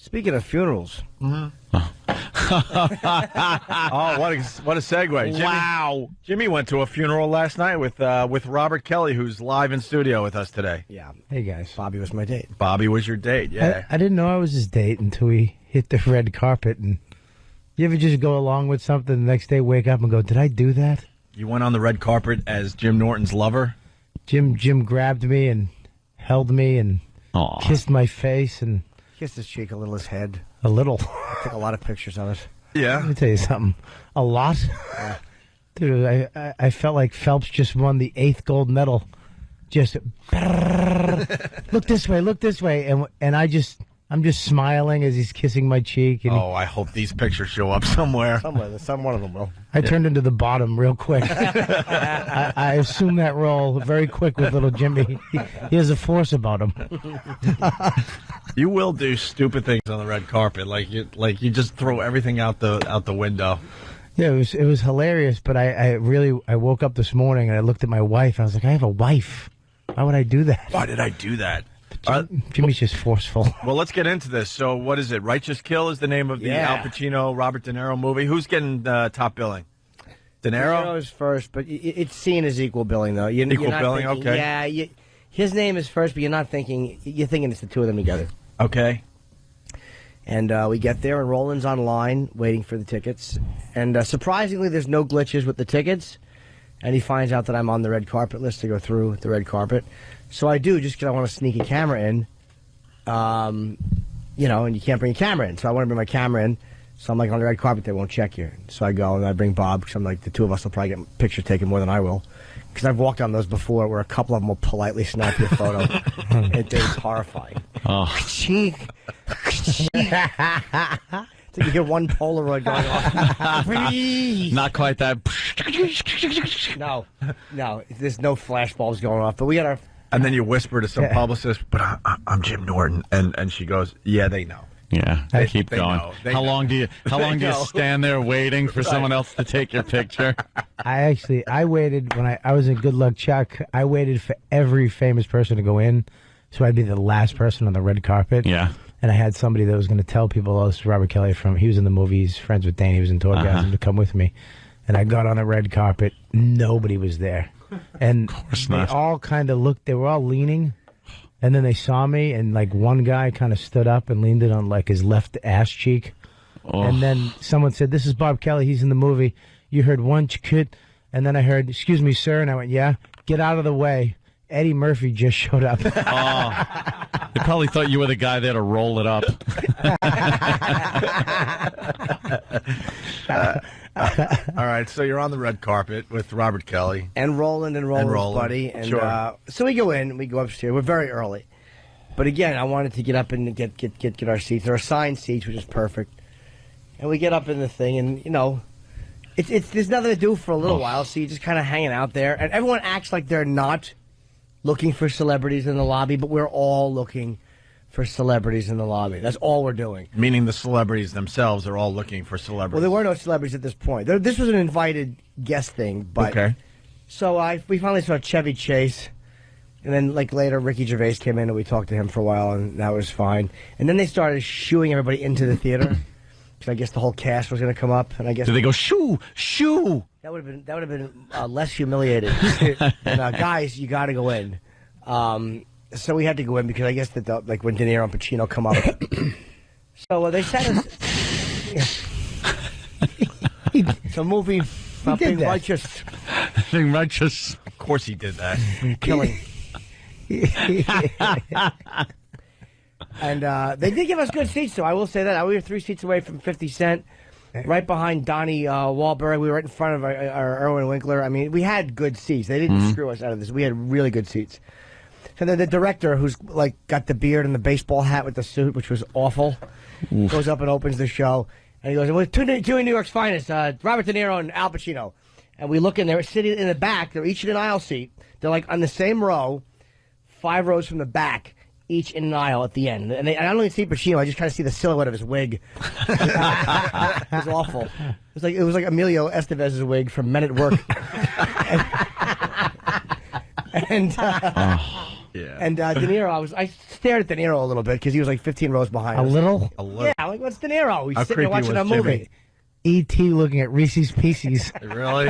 Speaking of funerals. Oh, what a segue. Wow. Jimmy went to a funeral last night with Robert Kelly, who's live in studio with us today. Yeah. Hey, guys. Bobby was my date. Bobby was your date, yeah. I didn't know I was his date until we hit the red carpet. And you ever just go along with something the next day, wake up and go, did I do that? You went on the red carpet as Jim Norton's lover? Jim grabbed me and held me and kissed my face and... Kissed his cheek, a little his head. A little. I took a lot of pictures of it. Yeah. Let me tell you something. A lot? Dude, I felt like Phelps just won the 8th gold medal. Just, look this way. And I'm just smiling as he's kissing my cheek. And I hope these pictures show up somewhere. Some one of them will. I turned into the bottom real quick. I assumed that role very quick with little Jimmy. He has a force about him. You will do stupid things on the red carpet, like you just throw everything out the window. Yeah, it was hilarious. But I woke up this morning and I looked at my wife. And I was like, I have a wife. Why would I do that? Why did I do that? Jimmy's just forceful. Well, let's get into this. So, what is it? Righteous Kill is the name of the Al Pacino, Robert De Niro movie. Who's getting top billing? De Niro? De Niro's first, but it's seen as equal billing, though. You're not billing, thinking, okay. Yeah, his name is first, but you're thinking it's the two of them together. Okay. And we get there, and Roland's online waiting for the tickets. And surprisingly, there's no glitches with the tickets. And he finds out that I'm on the red carpet list to go through the red carpet. So I do, just because I want to sneak a camera in. And you can't bring a camera in. So I want to bring my camera in. So I'm like, on the red carpet, they won't check you. So I go, and I bring Bob, because I'm like, the two of us will probably get a picture taken more than I will. Because I've walked on those before where a couple of them will politely snap your photo. It's horrifying. Oh. So you get one Polaroid going off. Not quite that. No. There's no flashbulbs going off. But we got our... And then you whisper to some publicist, but I'm Jim Norton. And she goes, yeah, they know. Yeah, keep going. How long do you stand there waiting for someone else to take your picture? I waited when I was in Good Luck Chuck. I waited for every famous person to go in, so I'd be the last person on the red carpet. Yeah. And I had somebody that was going to tell people, oh, this is Robert Kelly he was in the movie, he's friends with Danny, he was in Tourgasm, to come with me. And I got on the red carpet, nobody was there. And they all kind of looked, they were all leaning, and then they saw me, and like one guy kind of stood up and leaned it on like his left ass cheek. Oh. And then someone said, this is Bob Kelly, he's in the movie. You heard one kid, and then I heard, excuse me, sir, and I went, yeah, get out of the way. Eddie Murphy just showed up. Oh, they probably thought you were the guy there to roll it up. All right, so you're on the red carpet with Robert Kelly. And Roland's buddy. And sure. So we go in, we go upstairs. We're very early. But again, I wanted to get up and get our seats. There are assigned seats, which is perfect. And we get up in the thing, and, there's nothing to do for a little while, so you're just kind of hanging out there. And everyone acts like they're not looking for celebrities in the lobby, but we're all looking for celebrities in the lobby. That's all we're doing. Meaning the celebrities themselves are all looking for celebrities. Well, there were no celebrities at this point. This was an invited guest thing. But okay. So we finally saw Chevy Chase, and then later Ricky Gervais came in and we talked to him for a while, and that was fine. And then they started shooing everybody into the theater. Because I guess the whole cast was going to come up, and I guess... Did they go, shoo, shoo? That would have been less humiliated. And guys, you got to go in. So we had to go in because I guess that when De Niro and Pacino come up. So they sat us... So movie being righteous. Being righteous. Of course he did that. Killing. And they did give us good seats, so I will say that. We were 3 seats away from 50 Cent, right behind Donnie Wahlberg. We were right in front of our Erwin Winkler. I mean, we had good seats. They didn't screw us out of this. We had really good seats. So then the director, who's got the beard and the baseball hat with the suit, which was awful, goes up and opens the show. And he goes, well, two of New York's finest, Robert De Niro and Al Pacino. And we look in, they're sitting in the back. They're each in an aisle seat. They're on the same row, 5 rows from the back, each in an aisle at the end. And I don't even see Pacino. I just kind of see the silhouette of his wig. It was awful. It was like Emilio Estevez's wig from Men at Work. Yeah. And De Niro, I stared at De Niro a little bit because he was like 15 rows behind A us. little? A little. Yeah, I'm like, what's De Niro? He's How sitting there creepy watching a was movie. Jimmy? E.T. looking at Reese's Pieces. Really?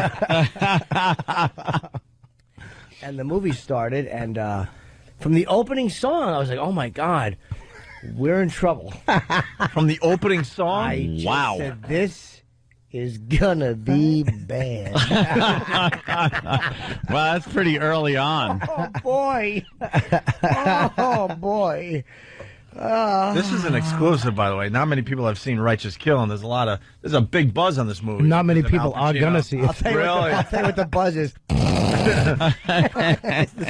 And the movie started, and from the opening song, I was like, oh my God, we're in trouble. From the opening song? I just Wow. said, this is gonna be bad. Well, that's pretty early on. Oh boy. Oh boy. This is an exclusive, by the way. Not many people have seen Righteous Kill, and there's a big buzz on this movie. Not many Because of people Al are Pacino. going to see I'll it. tell you, Really? I'll tell you what the buzz is. The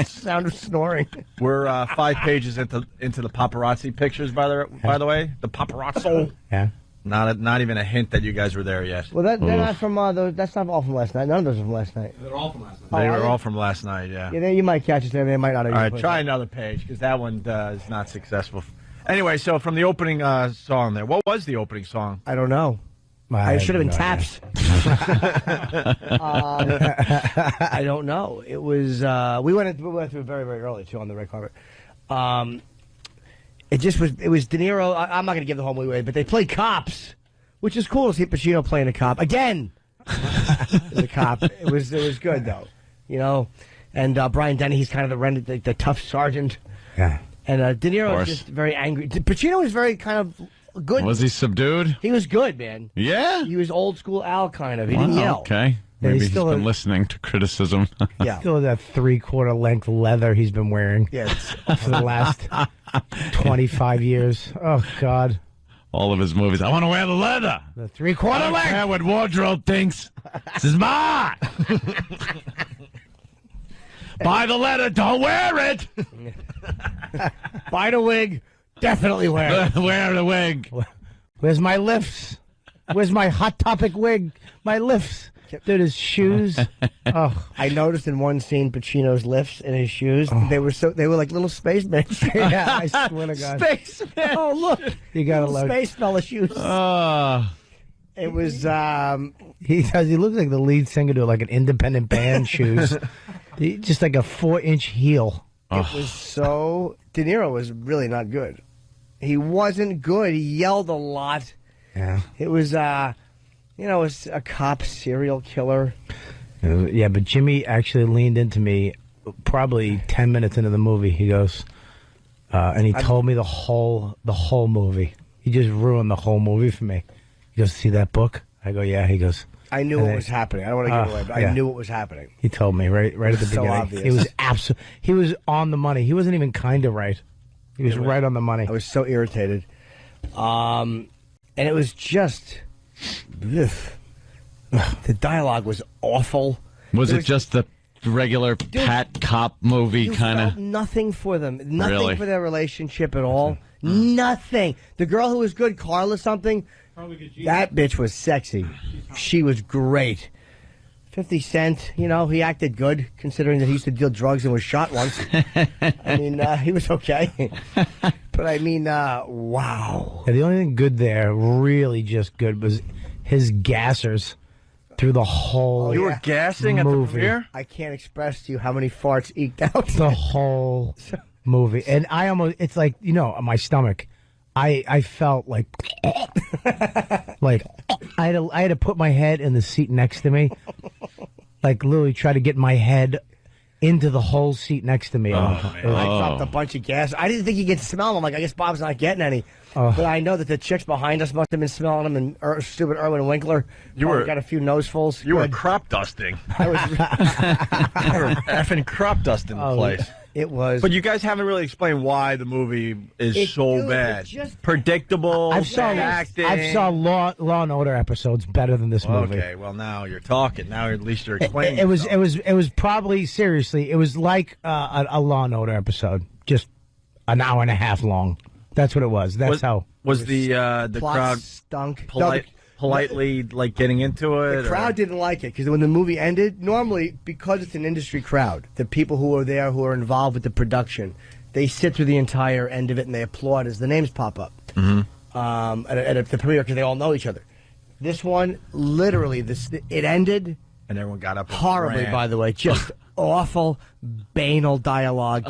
sound of snoring. We're 5 pages into the paparazzi pictures, by the way. The paparazzo. Yeah. Not even a hint that you guys were there yet. Well, they're not from. That's not all from last night. None of those are from last night. They are were they? all from last night, yeah. Yeah, you might catch us there. They might not. All right, try another page, because that one is not successful. Anyway, so from the opening song there, what was the opening song? I don't know. I should have been Taps. I don't know. It was. We went through very, very early too on the red carpet. It just was. It was De Niro. I'm not going to give the whole movie away, but they played cops, which is cool to see Pacino playing a cop again. As a cop, it was good though, you know. And Brian Denny, he's kind of the tough sergeant. Yeah. And De Niro was just very angry. Pacino was very kind of good. Was he subdued? He was good, man. Yeah. He was old school Al kind of. He didn't yell. Okay. Yeah, Maybe he's he's still been listening to criticism. Yeah. Still that 3/4 length leather he's been wearing Yeah. for the last 25 years. Oh, God. All of his movies. I want to wear the leather. The I 3/4 don't length. care what wardrobe thinks. This is mine. Buy the leather. Don't wear it. Buy the wig. Definitely wear it. Wear the wig. Where's my lifts? Where's my Hot Topic wig? My lifts. Dude, his shoes. Oh, I noticed in one scene Pacino's lifts in his shoes. They were like little spacemen. yeah, I swear to God. Spacemen. Oh look, You got to little look. space fella shoes. It was. He looks like the lead singer to like an independent band shoes. Just like a 4-inch heel. It was so. De Niro was really not good. He wasn't good. He yelled a lot. Yeah. It was. It was a cop serial killer. Yeah, but Jimmy actually leaned into me probably 10 minutes into the movie. He goes, and he told me the whole movie. He just ruined the whole movie for me. He goes, see that book? I go, yeah. He goes, I knew what was happening. I don't want to give it away, but yeah. I knew what was happening. he told me right at the So beginning. obvious. He was on the money. He wasn't even kind of right. He was right on the money. I was so irritated. And it was just. Ugh. The dialogue was awful. Was There it just the regular Pat cop movie You kind felt of? nothing for them. Nothing Really? for their relationship at all. Nothing. The girl who was good, Carla something, that bitch was sexy. She was great. 50 Cent, he acted good, considering that he used to deal drugs and was shot once. I mean, he was okay. But I mean, wow. Yeah, the only thing good there, really just good, was his gassers through the whole You were gassing at the movie. premiere? I can't express to you how many farts eked out. The whole movie. And I almost, it's like, my stomach. I felt like I had to put my head in the seat next to me. Like literally try to get my head into the whole seat next to me. I dropped a bunch of gas. I didn't think you could smell them. I'm like, I guess Bob's not getting any. But I know that the chicks behind us must have been smelling them, and stupid Erwin Winkler. Got a few nosefuls. You were crop dusting. I was. You were effing crop dusting the place. It was. But you guys haven't really explained why the movie is so bad. Predictable. I've saw Law and Order episodes better than this movie. Okay, well now you're talking. Now at least you're explaining. It was probably seriously. It was like a Law and Order episode, just an hour and a half long. That's what it was. That's how. Was the plot crowd stunk. politely like getting into it? The crowd didn't like it because when the movie ended, normally because it's an industry crowd, the people who are there who are involved with the production, they sit through the entire end of it and they applaud as the names pop up at the premiere because they all know each other. This one, literally, it ended And everyone got up. Horribly, by the way. Just awful, banal dialogue.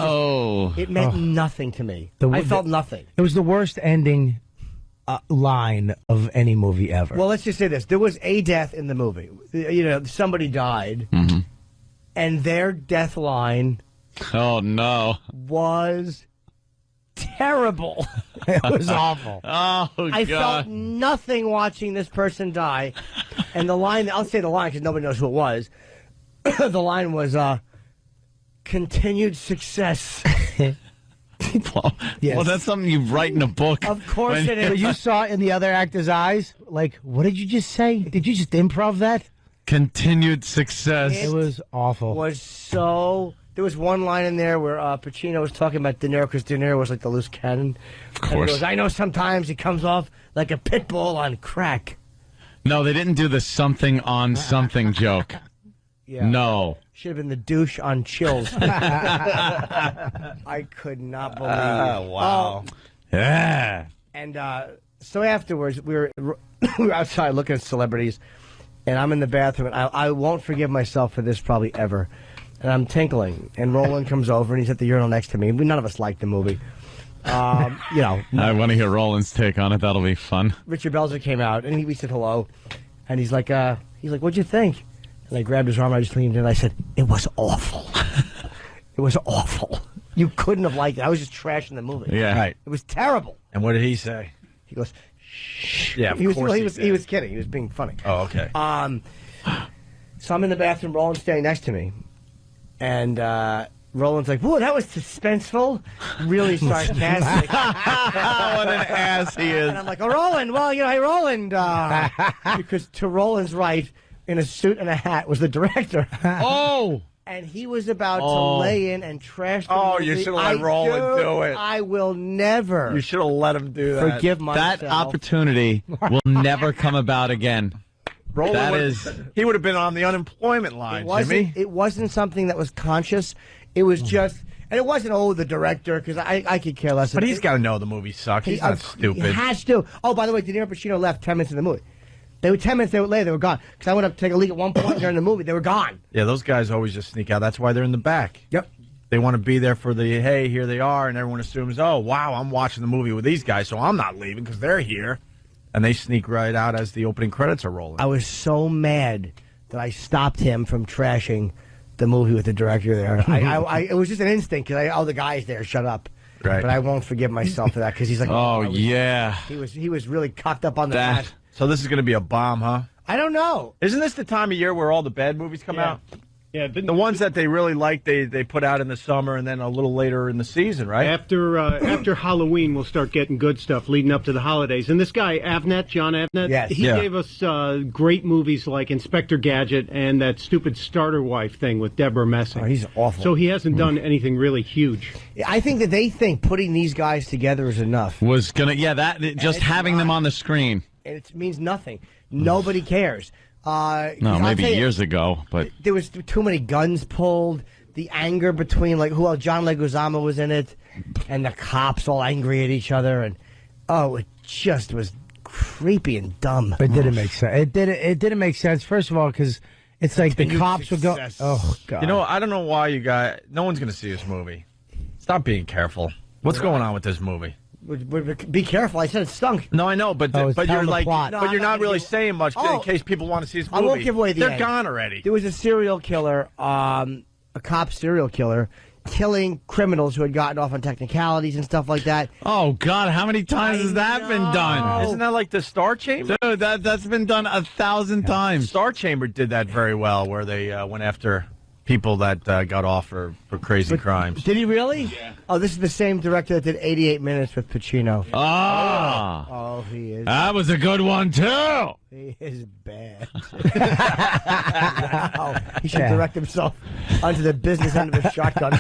It meant nothing to me. I felt nothing. It was the worst ending line of any movie ever. Well, let's just say this. There was a death in the movie. You know, somebody died, and their death line was terrible. It was awful. I felt nothing watching this person die. And the line, I'll say the line because nobody knows who it was. The line was, continued success. Well, that's something you write in a book. Of course it is. But you saw it in the other actor's eyes? Like, what did you just say? Did you just improv that? Continued success. It was awful. There was one line in there where Pacino was talking about De Niro because De Niro was like the loose cannon. Of course. And he goes, I know sometimes he comes off like a pit bull on crack. No, they didn't do the something on something joke. Yeah. No. Should have been the douche on chills. I could not believe it. Wow. Yeah. And so afterwards, we were outside looking at celebrities, and I'm in the bathroom, and I won't forgive myself for this probably ever. And I'm tinkling, and Roland comes over, and he's at the urinal next to me. None of us liked the movie. I want to hear Roland's take on it. That'll be fun. Richard Belzer came out, and we said hello, and he's like, what'd you think? And I grabbed his arm, I just leaned in, and I said, it was awful. It was awful. You couldn't have liked it. I was just trashing the movie. Yeah. Right. It was terrible. And what did he say? He goes, shh. Yeah, he was kidding. He was being funny. Oh, okay. So I'm in the bathroom, Roland's standing next to me, and Roland's like, whoa, that was suspenseful. Really sarcastic. What an ass he is. And I'm like, oh, Roland, well, hey, Roland. Because to Roland's right, in a suit and a hat, was the director. Oh! And he was about to lay in and trash the movie. You should have let Roland do it. I will never. You should have let him do that. Forgive myself. That opportunity will never come about again. Roland he would have been on the unemployment line, Jimmy. It wasn't something that was conscious. It was just, and it wasn't, the director, because I could care less. But he's got to know the movie sucks. He's not stupid. He has to. Oh, by the way, De Niro and Pacino left 10 minutes in the movie. They were 10 minutes later, they were gone. Because I went up to take a leak at one point during the movie. They were gone. Yeah, those guys always just sneak out. That's why they're in the back. Yep. They want to be there for the, hey, here they are, and everyone assumes, oh, wow, I'm watching the movie with these guys, so I'm not leaving because they're here. And they sneak right out as the opening credits are rolling. I was so mad that I stopped him from trashing the movie with the director there. It was just an instinct because the guy's there, shut up. Right. But I won't forgive myself for that because he's like, yeah. He was really cocked up on the mat. So this is going to be a bomb, huh? I don't know. Isn't this the time of year where all the bad movies come out? Yeah, the ones that they really like, they put out in the summer and then a little later in the season, right? After Halloween, we'll start getting good stuff leading up to the holidays. And this guy, John Avnet, he gave us great movies like Inspector Gadget and that stupid Starter Wife thing with Deborah Messing. Oh, he's awful. So he hasn't done anything really huge. I think that they think putting these guys together is enough. Was gonna, just having them on the screen. And it means nothing. Nobody cares. No, maybe years ago, but there was too many guns pulled. The anger between John Leguizamo was in it, and the cops all angry at each other, and it just was creepy and dumb. It didn't make sense. It didn't make sense. First of all, because it's like the cops would go. Oh God! I don't know why you guys. No one's going to see this movie. Stop being careful. What's going on with this movie? Be careful! I said it stunk. No, I know, but you're like, plot. but you're not really saying much in case people want to see this movie. I won't give away the They're end. gone already. There was a serial killer, a cop serial killer, killing criminals who had gotten off on technicalities and stuff like that. Oh God, how many times has that been done? Isn't that like the Star Chamber? Dude, that's been done 1,000 times. Star Chamber did that very well, where they went after people that got off for crazy crimes. Did he really? Yeah. Oh, this is the same director that did 88 Minutes with Pacino. Oh, he is. That was a good one, too. He is bad. Wow. He should direct himself onto the business end of a shotgun.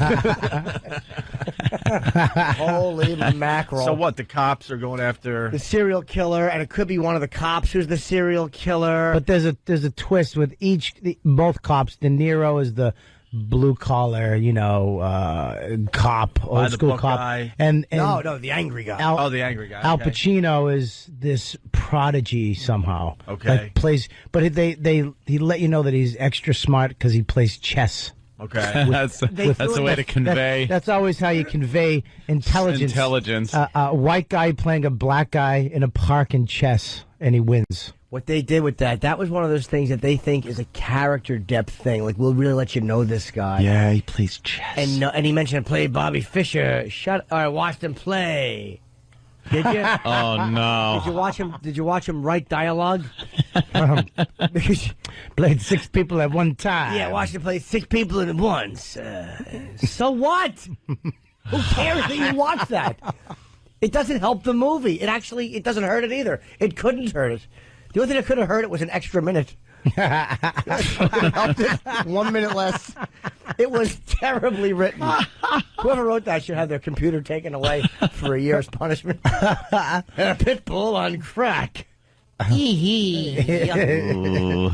Holy mackerel. So what, the cops are going after... The serial killer, and it could be one of the cops who's the serial killer. But there's a twist with both cops. De Niro is the blue collar, cop, old school cop, guy. and no, the angry guy. the angry guy. Al Pacino is this prodigy somehow. Okay. Plays, but he let you know that he's extra smart because he plays chess. Okay. That's the way to convey. That's always how you convey intelligence. A white guy playing a black guy in a park in chess, and he wins. What they did with that was one of those things that they think is a character depth thing. Like, we'll really let you know this guy. Yeah, he plays chess. And he mentioned play Bobby Fischer. Watched him play. Did you? Oh no! Did you watch him write dialogue? Because played 6 people at one time. Yeah, watched him play 6 people at once. So what? Who cares that you watch that? It doesn't help the movie. It doesn't hurt it either. It couldn't hurt it. The only thing that could have hurt it was an extra minute. It helped it 1 minute less. It was terribly written. Whoever wrote that should have their computer taken away for a year's punishment. And a pit bull on crack. Ooh.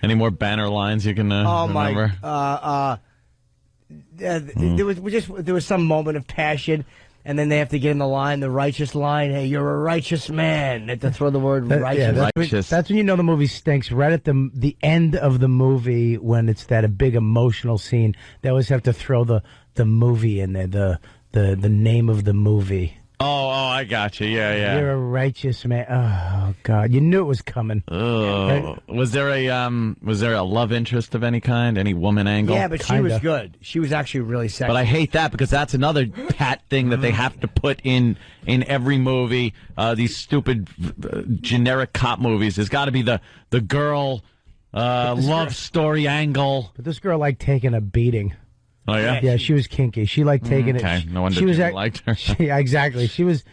Any more banner lines you can remember? There was some moment of passion. And then they have to get in the line, the righteous line. Hey, you're a righteous man. They have to throw the word righteous. Yeah, that's when you know the movie stinks. Right at the end of the movie, when it's that a big emotional scene, they always have to throw the movie in there, the name of the movie. Oh, I got you. Yeah. You're a righteous man. Oh God, you knew it was coming. Oh, was there a love interest of any kind? Any woman angle? Yeah, but she was good. She was actually really sexy. But I hate that because that's another pat thing that they have to put in every movie. These stupid generic cop movies. There's got to be the girl love story angle. But this girl liked taking a beating. Oh yeah, yeah. She was kinky. She liked taking it. No wonder you liked her. Exactly. She was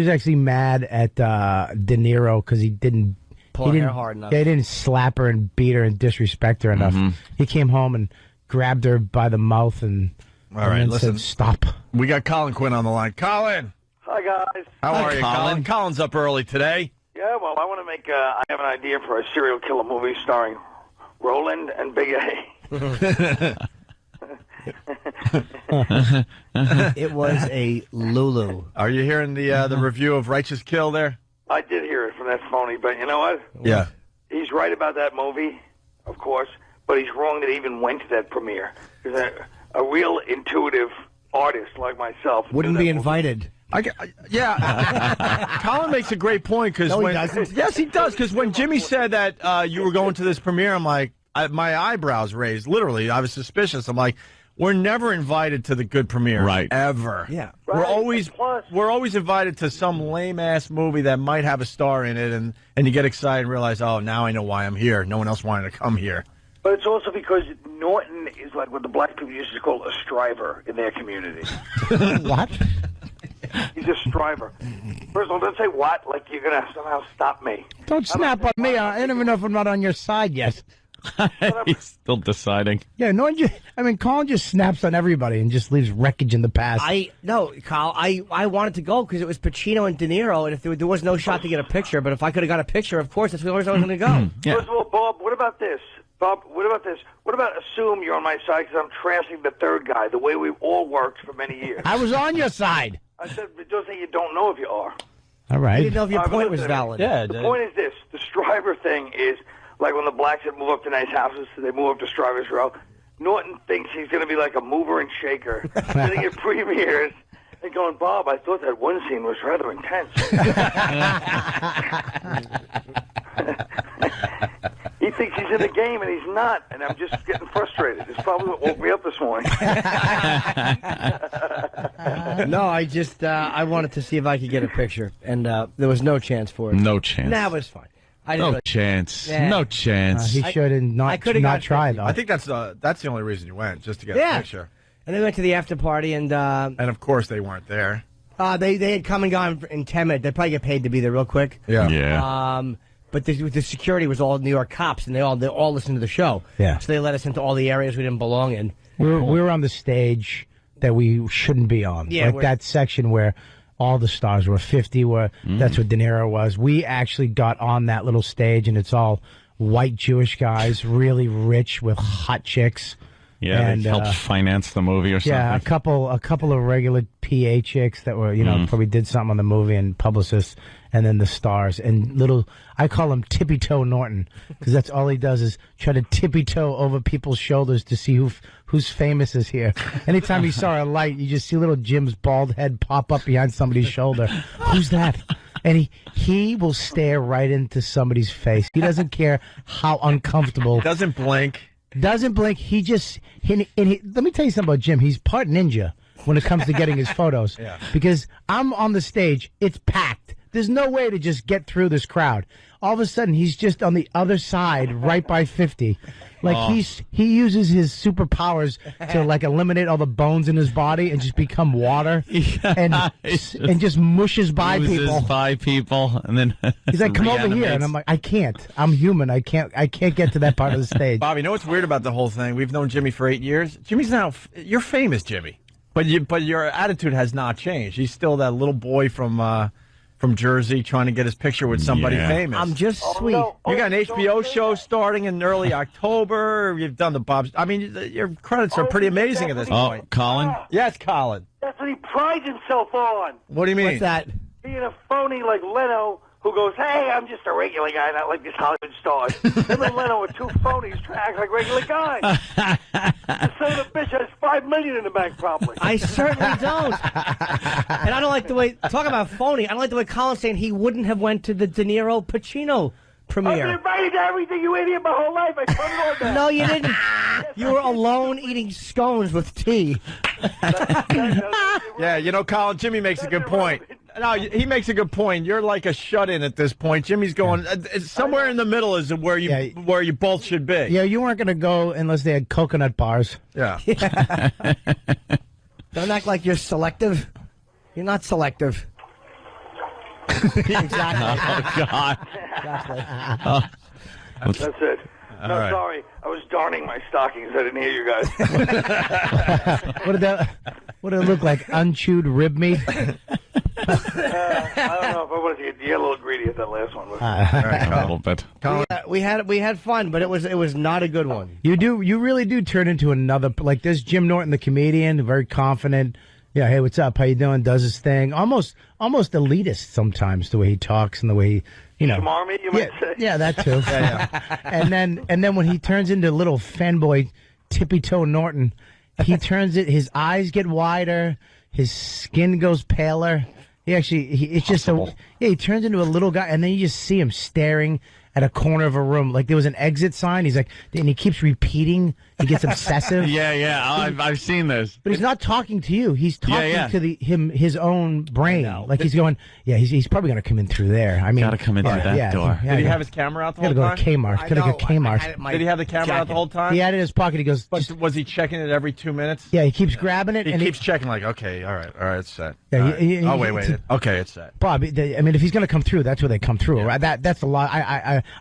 actually mad at De Niro because he didn't pull her hair hard enough. Yeah, he didn't slap her and beat her and disrespect her enough. He came home and grabbed her by the mouth and listen, said, "Stop." We got Colin Quinn on the line. Colin, hi guys. How are you, Colin? Colin's up early today. Yeah, well, I want to make. I have an idea for a serial killer movie starring Roland and Big A. It was a Lulu. Are you hearing the review of Righteous Kill there? I did hear it from that phony, but you know what? Yeah. He's right about that movie, of course, but he's wrong that he even went to that premiere. Because a real intuitive artist like myself wouldn't be invited. Colin makes a great point because he doesn't. Yes, he does. Because when Jimmy said that you were going to this premiere, I'm like, my eyebrows raised. Literally, I was suspicious. I'm like, we're never invited to the good premiere, right? Ever. Yeah. Right. We're always invited to some lame ass movie that might have a star in it, and you get excited and realize, oh, now I know why I'm here. No one else wanted to come here. But it's also because Norton is like what the black people used to call a striver in their community. What? He's a striver. First of all, don't say what like you're gonna somehow stop me. Don't snap on me. I don't even know if I'm not on your side yet. He's still deciding. Yeah, Colin just snaps on everybody and just leaves wreckage in the past. Kyle, I wanted to go because it was Pacino and De Niro, and if there was no shot to get a picture, but if I could have got a picture, of course, that's where I was going to go. Yeah. First of all, Bob, what about this? What about assume you're on my side because I'm translating the third guy, the way we've all worked for many years? I was on your side. I said, but don't say you don't know if you are. All right. You didn't know if your point was valid. Yeah. The point is this. The striver thing is like when the blacks had moved up to nice houses, so they move up to Striver's Row. Norton thinks he's going to be like a mover and shaker, sitting at premieres and going, Bob, I thought that one scene was rather intense. He thinks he's in the game, and he's not, and I'm just getting frustrated. It's probably what woke me up this morning. No, I wanted to see if I could get a picture, and there was no chance for it. No chance. Nah, it was fine. No chance. No chance. He should have not tried, though. I think that's the only reason you went, just to get a picture. And they went to the after party, and of course they weren't there. They had come and gone in 10 minutes. They'd probably get paid to be there real quick. Yeah. But the security was all New York cops, and they all listened to the show. Yeah. So they let us into all the areas we didn't belong in. We were on the stage that we shouldn't be on. Yeah, like that section where all the stars were 50, that's what De Niro was. We actually got on that little stage, and it's all white Jewish guys, really rich with hot chicks. Yeah, and they helped finance the movie or something. Yeah, a couple of regular PA chicks that were, probably did something on the movie, and publicists, and then the stars and I call him Tippy Toe Norton, because that's all he does is try to tippy toe over people's shoulders to see who's famous is here. Anytime you saw a light, you just see little Jim's bald head pop up behind somebody's shoulder. Who's that? And he will stare right into somebody's face. He doesn't care how uncomfortable. Doesn't blink. Doesn't blink. Let me tell you something about Jim. He's part ninja when it comes to getting his photos. Yeah. Because I'm on the stage. It's packed. There's no way to just get through this crowd. All of a sudden, he's just on the other side, right by 50. Like he uses his superpowers to like eliminate all the bones in his body and just become water, and just mushes by people. And then he's like, "Come over here," and I'm like, "I can't. I'm human. I can't get to that part of the stage." Bobby, you know what's weird about the whole thing? We've known Jimmy for 8 years. Jimmy's now you're famous, Jimmy, but your attitude has not changed. He's still that little boy from Jersey trying to get his picture with somebody famous. I'm just sweet. No. You got an HBO show starting in early October. You've done the Bob's. I mean, your credits are pretty amazing at this point. Colin? Yes, Colin. That's what he prides himself on. What do you mean? What's that? Being a phony like Leno, who goes, "Hey, I'm just a regular guy, not like these Hollywood stars." Him and Leno are two phonies trying to act like regular guys. The son of a bitch has $5 million in the bank, probably. I certainly don't. And I don't like the way, talk about phony, I don't like the way Colin's saying he wouldn't have went to the De Niro Pacino I've premiere. been invited to everything, you idiot, my whole life. I put it on there. No, you didn't. You were alone eating scones with tea. Yeah, Colin, Jimmy makes a good point. No, he makes a good point. You're like a shut-in at this point. Jimmy's going somewhere in the middle is where you both should be. Yeah, you weren't going to go unless they had coconut bars. Yeah. Don't act like you're selective. You're not selective. Exactly. Oh, God. Exactly. That's it. No, right. sorry. I was darning my stockings. I didn't hear you guys. What did it look like? Unchewed rib meat? I don't know if I want to get a little greedy at that last one. A little bit. We had fun, but it was not a good one. You really do turn into another, like this Jim Norton, the comedian, very confident. Yeah, hey, what's up? How you doing? Does his thing. Almost elitist sometimes, the way he talks and the way he, Smarmy, you might say. Yeah, that too. Yeah. And then when he turns into little fanboy Tippy Toe Norton, his eyes get wider, his skin goes paler. He turns into a little guy, and then you just see him staring at a corner of a room. Like there was an exit sign. He's like, and he keeps repeating. He gets obsessive. Yeah. I've seen this. But he's not talking to you. He's talking to his own brain. Like he's going, he's probably going to come in through there. I mean, got to come in through that door. Did he have his camera out the whole Got to time? go to Kmart. Got to go to Kmart. Did he have the camera out the whole time? He had it in his pocket. He goes, But was he checking it every 2 minutes? Yeah, he keeps grabbing it. He and keeps checking like, okay, all right, it's set. Yeah, all right. Wait. Okay, it's set. Bob, I mean, if he's going to come through, that's where they come through. Yeah. Right? That's a lot.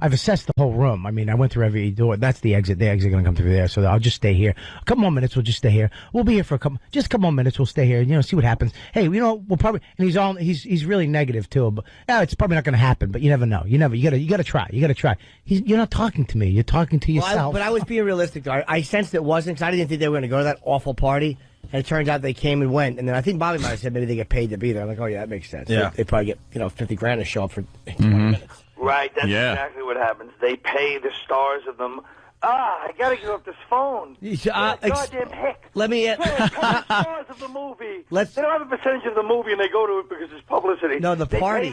I've assessed the whole room. I mean, I went through every door. That's the exit. The exit going to come through there. So I'll just stay here. A couple more minutes. We'll just stay here. We'll be here for a couple more minutes. We'll stay here. See what happens. Hey, we'll probably. And he's really negative too. But it's probably not going to happen. But you never know. You got to try. You got to try. You're not talking to me. You're talking to yourself. But I was being realistic though. I sensed it wasn't, because I didn't think they were going to go to that awful party. And it turns out they came and went. And then I think Bobby might have said maybe they get paid to be there. I'm like, oh yeah, that makes sense. Yeah. They probably get $50,000 to show up for 20 minutes. Right, that's exactly what happens. They pay the stars of them. I gotta give up this phone. Goddamn heck. Let me. Stars of the movie. They don't have a percentage of the movie, and they go to it because it's publicity. No, the party.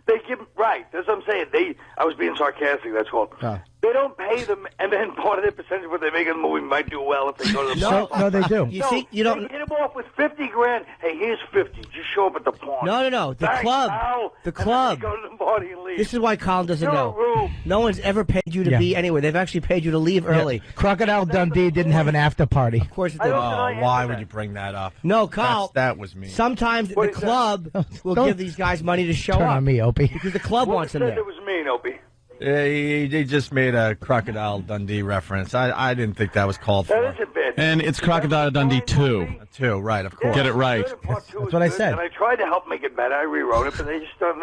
They give right. That's what I'm saying. I was being sarcastic. That's called. They don't pay them, and then part of their percentage of what they make in the movie might do well if they go to the No, they do. You don't hit them off with $50,000. Hey, here's 50. Just show up at the pawn. No. The club. The club. Go to the party and leave. This is why Colin doesn't know. No one's ever paid you to be anywhere. They've actually paid you to leave early. Yeah. Crocodile Dundee didn't have an after party. Of course it did. Why would you bring that up? No, Kyle. That was me. Sometimes the club will give these guys money to show Turn up. on me, Opie. Because the club wants them there. It was mean, Opie. He just made a Crocodile Dundee reference. I didn't think that was called for. That is a bit. And it's Crocodile Dundee 2. 2, right, of course. Get it right. That's what I said. And I tried to help make it better. I rewrote it, but they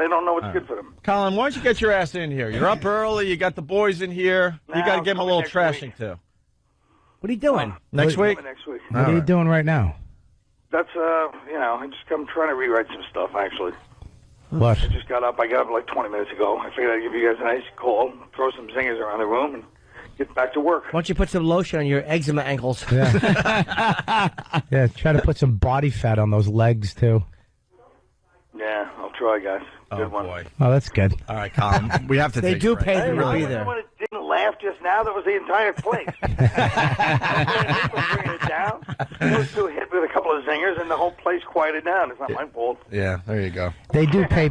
don't know what's good for them. Colin, why don't you get your ass in here? You're up early. You got the boys in here. You got to give them a little trashing, too. What are you doing? Next week? Next week. What are you doing right now? That's, I'm trying to rewrite some stuff, actually. What? I just got up. I got up like 20 minutes ago. I figured I'd give you guys a nice call, throw some zingers around the room, and get back to work. Why don't you put some lotion on your eczema ankles? Yeah. Yeah, try to put some body fat on those legs, too. Yeah, I'll try, guys. Good one. Boy. Oh, that's good. All right, Colin. We have to They take do a break. pay Hey, them to I be was the there. one that didn't laugh just now. That was the entire place. Bringing it down. Those two hit with a couple of zingers, and the whole place quieted down. It's not my fault. Yeah, there you go. They do pay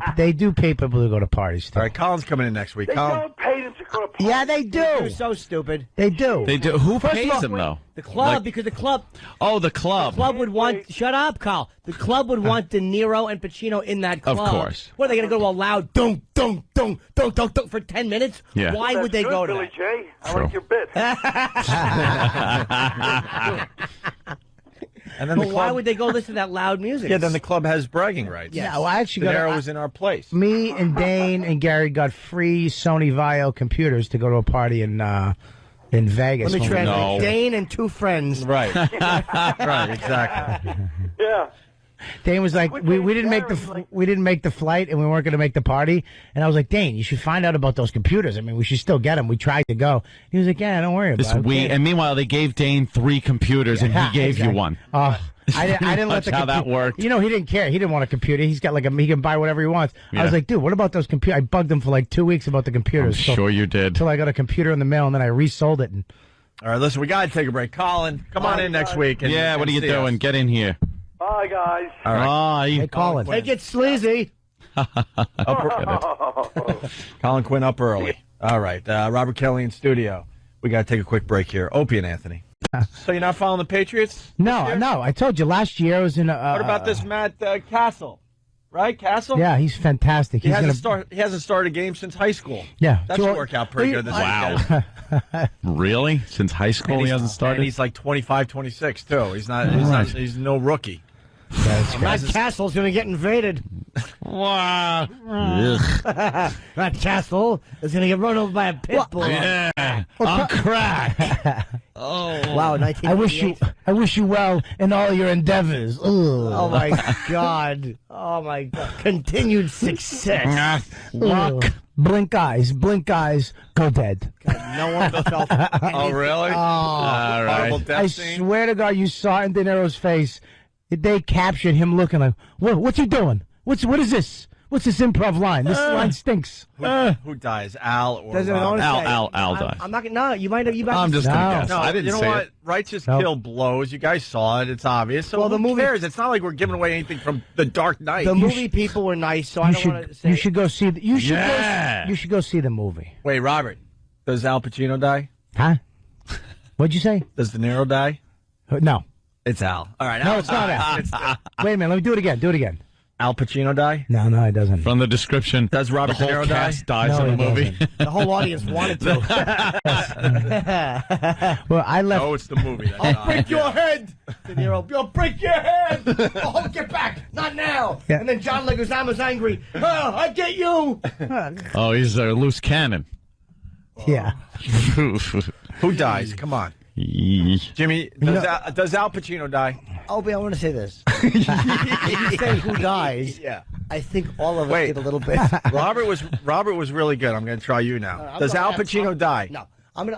people to go to parties, too. All right, Colin's coming in next week. They Colin. don't pay them to go to parties. Yeah, they You're do. so stupid. They do. They do. Who First of pays all, them though? The club, Like- because the club Oh, the club. would want. Shut up, Carl. The club would want De Niro and Pacino in that Of club. course. What are they going to go to a loud dong dong dong dong dong dong for 10 minutes? Yeah. Why That's would they good, go to Billy that? J. I True. like your bit. And then But the why club. would they go listen to that loud music? Yeah, then the club has bragging rights. Yeah, well, I actually De got Niro was in our place. me and Dane and Gary got free Sony Vaio computers to go to a party in Vegas. Let me when we- translate. No. Dane and two friends. Right. Right, exactly. Yeah. Dane was like, we didn't make the flight and we weren't going to make the party. And I was like, Dane, you should find out about those computers. I mean, we should still get them. We tried to go. He was like, yeah, don't worry This about it. and meanwhile they gave Dane 3 computers and he gave you one. I didn't let That's the how that worked. You know, he didn't care. He didn't want a computer. He's got he can buy whatever he wants. I Yeah. was like, dude, what about those computers? I bugged him for like 2 weeks about the I'm computers. sure you did. Until I got a computer in the mail and then I resold it. And All right, listen, we got to take a break. Colin, come on in next week. And, Yeah, what are and you see doing? us. Get in here. Bye, guys. All right. hey, Colin. Make it sleazy. Colin Quinn up early. All right, Robert Kelly in studio. We got to take a quick break here. Opie and Anthony. So you're not following the Patriots? No. I told you last year I was in a. What about this Matt Castle? Right, Castle? Yeah, he's fantastic. He He's hasn't, gonna. he hasn't started a game since high school. Yeah, That should work out pretty good this weekend. Really? Since high school And he hasn't started? And he's like 25, 26 too. He's he's no rookie. Matt Castle's going to get invaded. Wow. Matt Castle is going to get run over by a pit bull. Yeah. On crack. Wow, 1998. I wish you well in all your endeavors. Ugh. Oh, my God. Oh, my God. Continued success. Ugh. Blink eyes, go dead. No one felt Oh, really? All Horrible right. death I scene? swear to God, you saw it in De Niro's face. They captured him looking like, what's he doing? What is this? What's this improv line? This line stinks. Who dies, Al or Doesn't Rob? Al died. I'm not going to. No, you might have. I'm just going to No. guess. No, I didn't you know say what? it. Righteous Nope. kill blows. You guys saw it. It's obvious. So Well, the who movie- cares? It's not like we're giving away anything from The Dark Knight. The movie people were nice, so I don't want to say. You should go see. You should. Yeah. You should go see the movie. Wait, Robert, does Al Pacino die? Huh? What'd you say? Does De Niro die? No. It's Al. All right. No, Al, it's not Al. It's Wait a minute. Let me do it again. Do it again. Al Pacino die? No, it doesn't. From the description, Does Robert the whole De Niro cast dies No, in the he movie. doesn't. The whole audience wanted to. Well, I left. Oh, it's the movie. That's I'll not- break your head, De Niro. You'll break your head. Oh, get back. Not now. Yeah. And then John Leguizamo's angry. Oh, I get you. Oh, he's a loose cannon. Yeah. Who dies? Come on. Jimmy, does Al Pacino die? Opie, I want to say this. When you say who dies, Yeah. I think all of us Wait. did a little bit. Robert was really good. I'm going to try you now. I'm Does gonna Al laugh. Pacino die? No.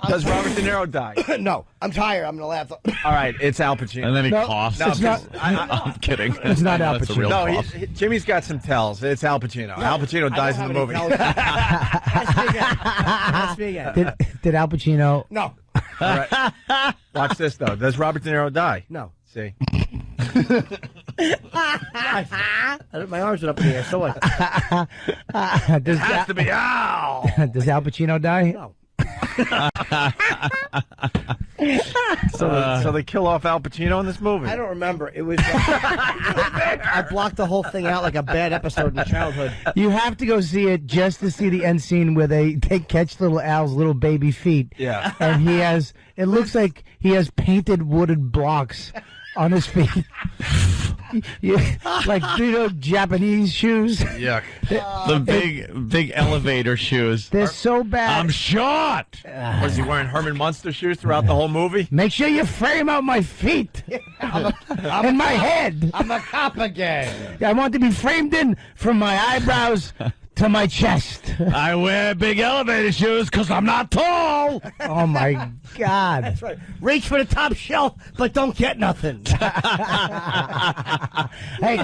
Does Robert De Niro die? No. I'm tired. I'm going to laugh. All right, it's Al Pacino. And then he No, coughs. it's not- I'm kidding. It's not Al That's a Pacino. real No, cough. Jimmy's got some tells. It's Al Pacino. Al Pacino I dies don't in the have movie. any Ask me again. Ask me again. Did Al Pacino? No. All right. Watch this, though. Does Robert De Niro die? No. See? My arms went up in the air. So what? Does, Has to be Al. does Al Pacino die? No. So they kill off Al Pacino in this movie. I don't remember. It was. I blocked the whole thing out like a bad episode in childhood. You have to go see it just to see the end scene where they catch little Al's little baby feet. Yeah. And he has. It looks like he has painted wooden blocks on his feet. Like Japanese shoes. Yuck. The big elevator shoes. They're so bad. I'm short. Was he wearing Herman Munster shoes throughout the whole movie? Make sure you frame out my feet and my head. I'm a cop again. I want to be framed in from my eyebrows to my chest. I wear big elevator shoes because I'm not tall. Oh, my God. That's right. Reach for the top shelf, but don't get nothing. Hey,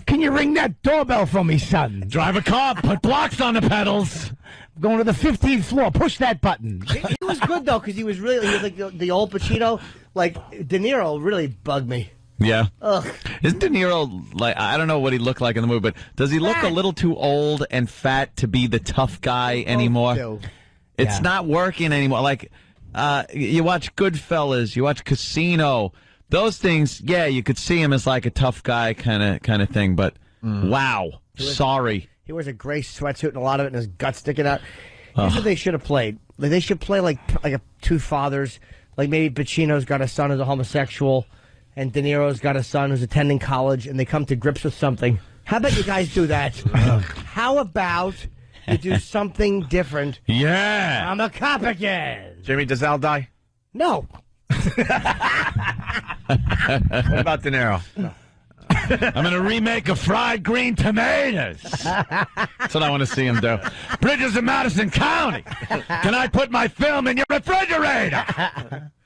can you ring that doorbell for me, son? Drive a car, put blocks on the pedals. Going to the 15th floor. Push that button. He was good, though, because he was like the old Pacino. Like, De Niro really bugged me. Yeah. Ugh. Isn't De Niro, like, I don't know what he looked like in the movie, but does he look a little too old and fat to be the tough guy anymore? It's not working anymore. Like, you watch Goodfellas, you watch Casino, those things, yeah, you could see him as like a tough guy kind of thing, but wow, sorry. He wears a gray sweatsuit and a lot of it and his gut sticking out. Here's what they should have played. Like, they should play like two fathers. Like maybe Pacino's got a son who's a homosexual and De Niro's got a son who's attending college, and they come to grips with something. How about you guys do that? How about you do something different? Yeah. I'm a cop again. Jimmy, does Al die? No. What about De Niro? No. I'm going to remake of Fried Green Tomatoes. That's what I want to see him do. Bridges in Madison County. Can I put my film in your refrigerator?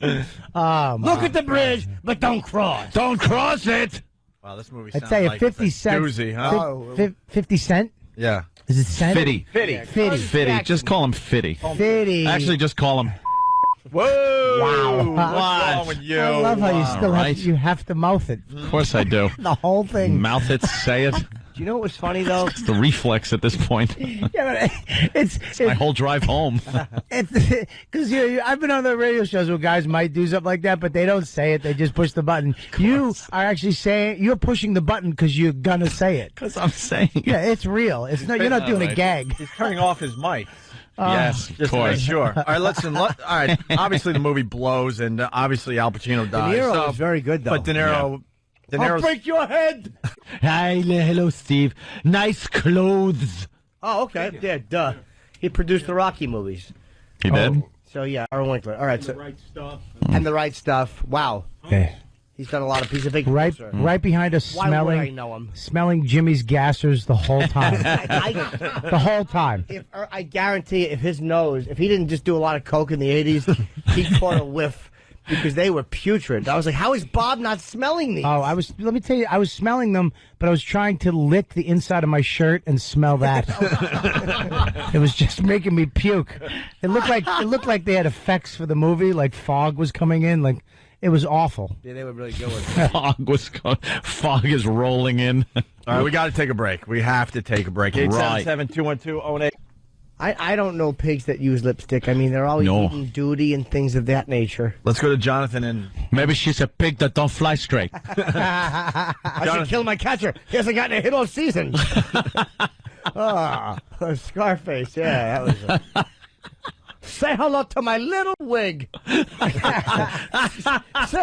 Look at the bridge, but don't cross. Don't cross it. Wow, this movie I'd sounds say like 50 it's a cent. doozy, huh? 50 cent? Yeah. Is it cent? Fitty. Fitty. Just call him Fitty. Fitty. Actually, just call him. Whoa! Wow. What's wrong with you? I love how you still right. have to mouth it. Of course I do. The whole thing. Mouth it, say it. Do you know what was funny, though? It's the reflex at this point. Yeah, but it's My whole drive home. because I've been on the radio shows where guys might do something like that, but they don't say it. They just push the button. You are actually saying you're pushing the button because you're gonna say it. Because I'm saying it. Yeah, it's real. It's not. You're not doing a gag. He's turning off his mic. Yes, of Just to make course. sure. All right, listen. All right, obviously the movie blows, and obviously Al Pacino dies. De Niro so- was very good, though. But De Niro... De I'll Niro's... break your head. Hi, hello, Steve. Nice clothes. Oh, okay. Yeah, duh. He produced the Rocky movies. He did? So, yeah, Aaron Winkler. All right. So, Right stuff. and the right stuff. Wow. Okay. He's done a lot of pieces of big Right sir. behind us, Why would I know him? smelling Jimmy's gassers the whole time. The whole time. I guarantee if his nose, if he didn't just do a lot of coke in the 80s, he caught a whiff because they were putrid. I was like, how is Bob not smelling these? Oh, let me tell you, I was smelling them, but I was trying to lick the inside of my shirt and smell that. It was just making me puke. It looked like they had effects for the movie, like fog was coming in, like it was awful. Yeah, they were really good with it. Fog is rolling in. All right, we got to take a break. We have to take a break. 877-212-08. I don't know pigs that use lipstick. I mean, they're always eating duty and things of that nature. Let's go to Jonathan and... Maybe she's a pig that don't fly straight. I should kill my catcher. He hasn't gotten a hit all season. Scarface. Yeah, that was Say hello to my little wig. Say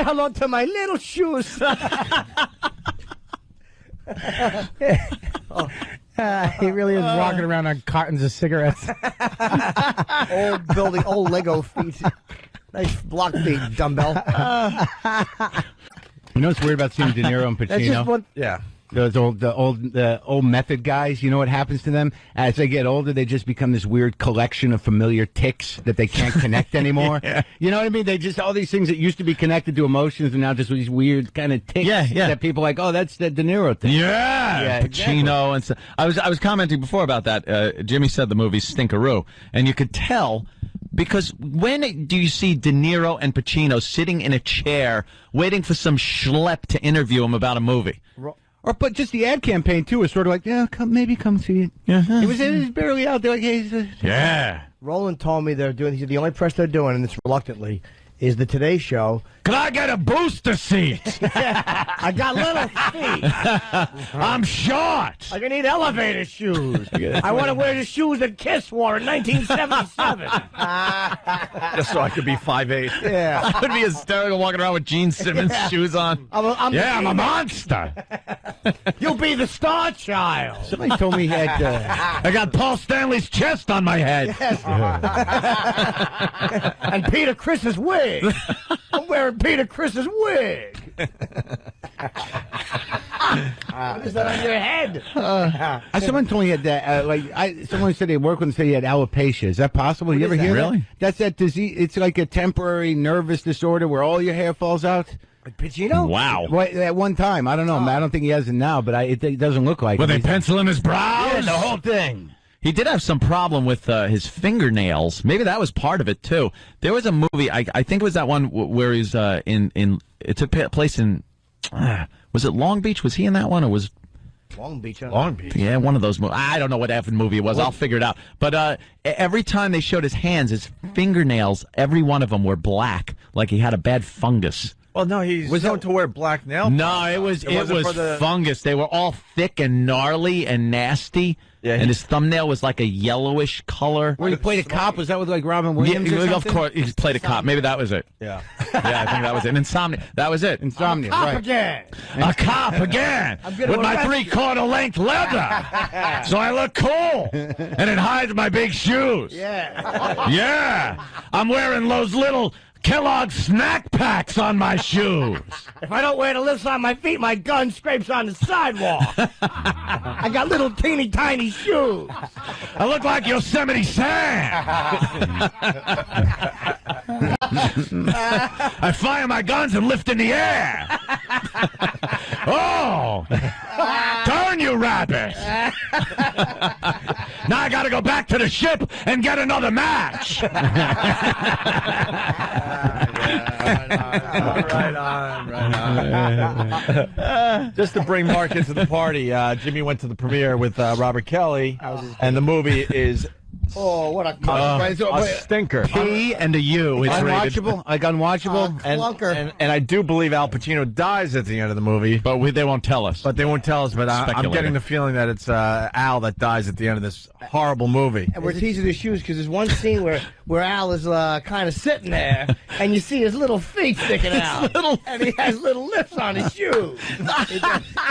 hello to my little shoes. He really is walking around on cartons of cigarettes. Old Lego feet. Nice block feet, dumbbell. You know what's weird about seeing De Niro and That's just Pacino? one. Yeah. Those old method guys, you know what happens to them? As they get older, they just become this weird collection of familiar tics that they can't connect anymore. Yeah. You know what I mean? They just, all these things that used to be connected to emotions and now just these weird kind of tics that people are like, oh, that's the De Niro thing. Yeah, Pacino and stuff. I was commenting before about that. Jimmy said the movie's stinkeroo, and you could tell because when do you see De Niro and Pacino sitting in a chair waiting for some schlep to interview him about a movie? But just the ad campaign too is sort of like, yeah, come see it. Uh-huh. It was barely out there. Like, hey, Yeah. Roland told me they're doing. He said the only press they're doing, and it's reluctantly, is the Today Show. Can I get a booster seat? I got little feet. I'm short. I need elevator shoes. I want to wear the shoes that Kiss wore in 1977. Just so I could be 5'8". Yeah. I would be hysterical walking around with Gene Simmons shoes on. I'm a monster. You'll be the star child. Somebody told me he had. I got Paul Stanley's chest on my head. Yes. And Peter Chris's wig. I'm wearing Peter Chris's wig. What is that on your head? Someone told me he had that. Someone said they work with and said he had alopecia. Is that possible? You ever hear that? Really? That's that disease. It's like a temporary nervous disorder where all your hair falls out. Like Pacino? Wow. Well, at one time, I don't know. I don't think he has it now, but it doesn't look like. Were it. they penciling his brows? Yeah, the whole thing. He did have some problem with his fingernails. Maybe that was part of it too. There was a movie. I think it was that one where he's in. It took place in. Was it Long Beach? Was he in that one, or was Long Beach? Huh? Long Beach. Yeah, one of those movies. I don't know what effing movie it was. I'll figure it out. But every time they showed his hands, his fingernails, every one of them were black, like he had a bad fungus. Well, no, he's known to wear black nail. No, it was fungus. They were all thick and gnarly and nasty. Yeah, and his thumbnail was like a yellowish color. When he played a cop, was that with like Robin Williams? Yeah, or of course, he played a cop. Maybe that was it. Yeah, yeah, I think that was it. Insomnia. That was it. Insomnia. Cop Right. again. A cop again with my 3/4 length leather, so I look cool, and it hides my big shoes. Yeah. Yeah, I'm wearing those little Kellogg snack packs on my shoes. If I don't wear the lifts on my feet, my gun scrapes on the sidewalk. I got little teeny tiny shoes. I look like Yosemite Sam. I fire my guns and lift in the air. Oh, turn, you rabbit. Now I gotta go back to the ship and get another match. Right on. Just to bring Mark into the party, Jimmy went to the premiere with Robert Kelly, and the movie is Oh, what a a stinker. P and a U. It's rated. Unwatchable? Like unwatchable? And I do believe Al Pacino dies at the end of the movie. But they won't tell us. But they won't tell us. But I'm Speculating. getting the feeling that it's Al that dies at the end of this horrible movie. And we're teasing his shoes because there's one scene where Al is kind of sitting there, and you see his little feet sticking out, and he has little lips on his shoes,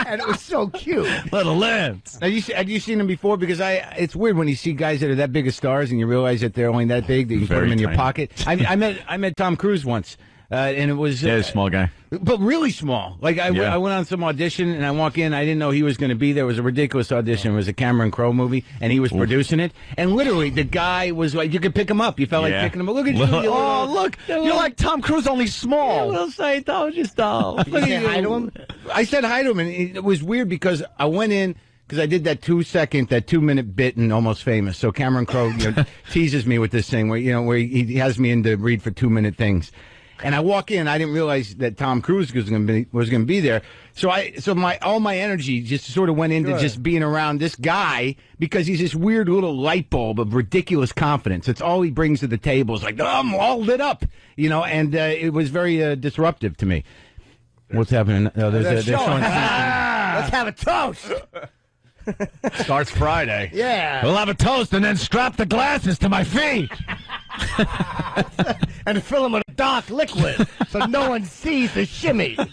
and it was so cute. Little lips. Have you seen them before? Because it's weird when you see guys that are that big of stars and you realize that they're only that big that you can put them in your pocket. I met Tom Cruise once. And it was a small guy, but really small. Like I went on some audition, and I walk in. I didn't know he was going to be there. It was a ridiculous audition. It was a Cameron Crowe movie, and he was producing it. And literally, the guy was like, you could pick him up. You felt like picking him up. Look at you! Oh, look! You're like Tom Cruise, only small. We'll say, "Told you so." Did you say hi to him? I said hi to him, and it was weird because I went in. Because I did that 2-minute bit in Almost Famous. So Cameron Crowe teases me with this thing where he has me in to read for 2-minute things. And I walk in, I didn't realize that Tom Cruise was going to be there. So all my energy just sort of went into just being around this guy because he's this weird little light bulb of ridiculous confidence. It's all he brings to the table. It's like, I'm all lit up, and it was very disruptive to me. What's happening? They're showing Let's have a toast. Starts Friday. Yeah. We'll have a toast and then strap the glasses to my feet. And fill them with a dark liquid so no one sees the shimmy. But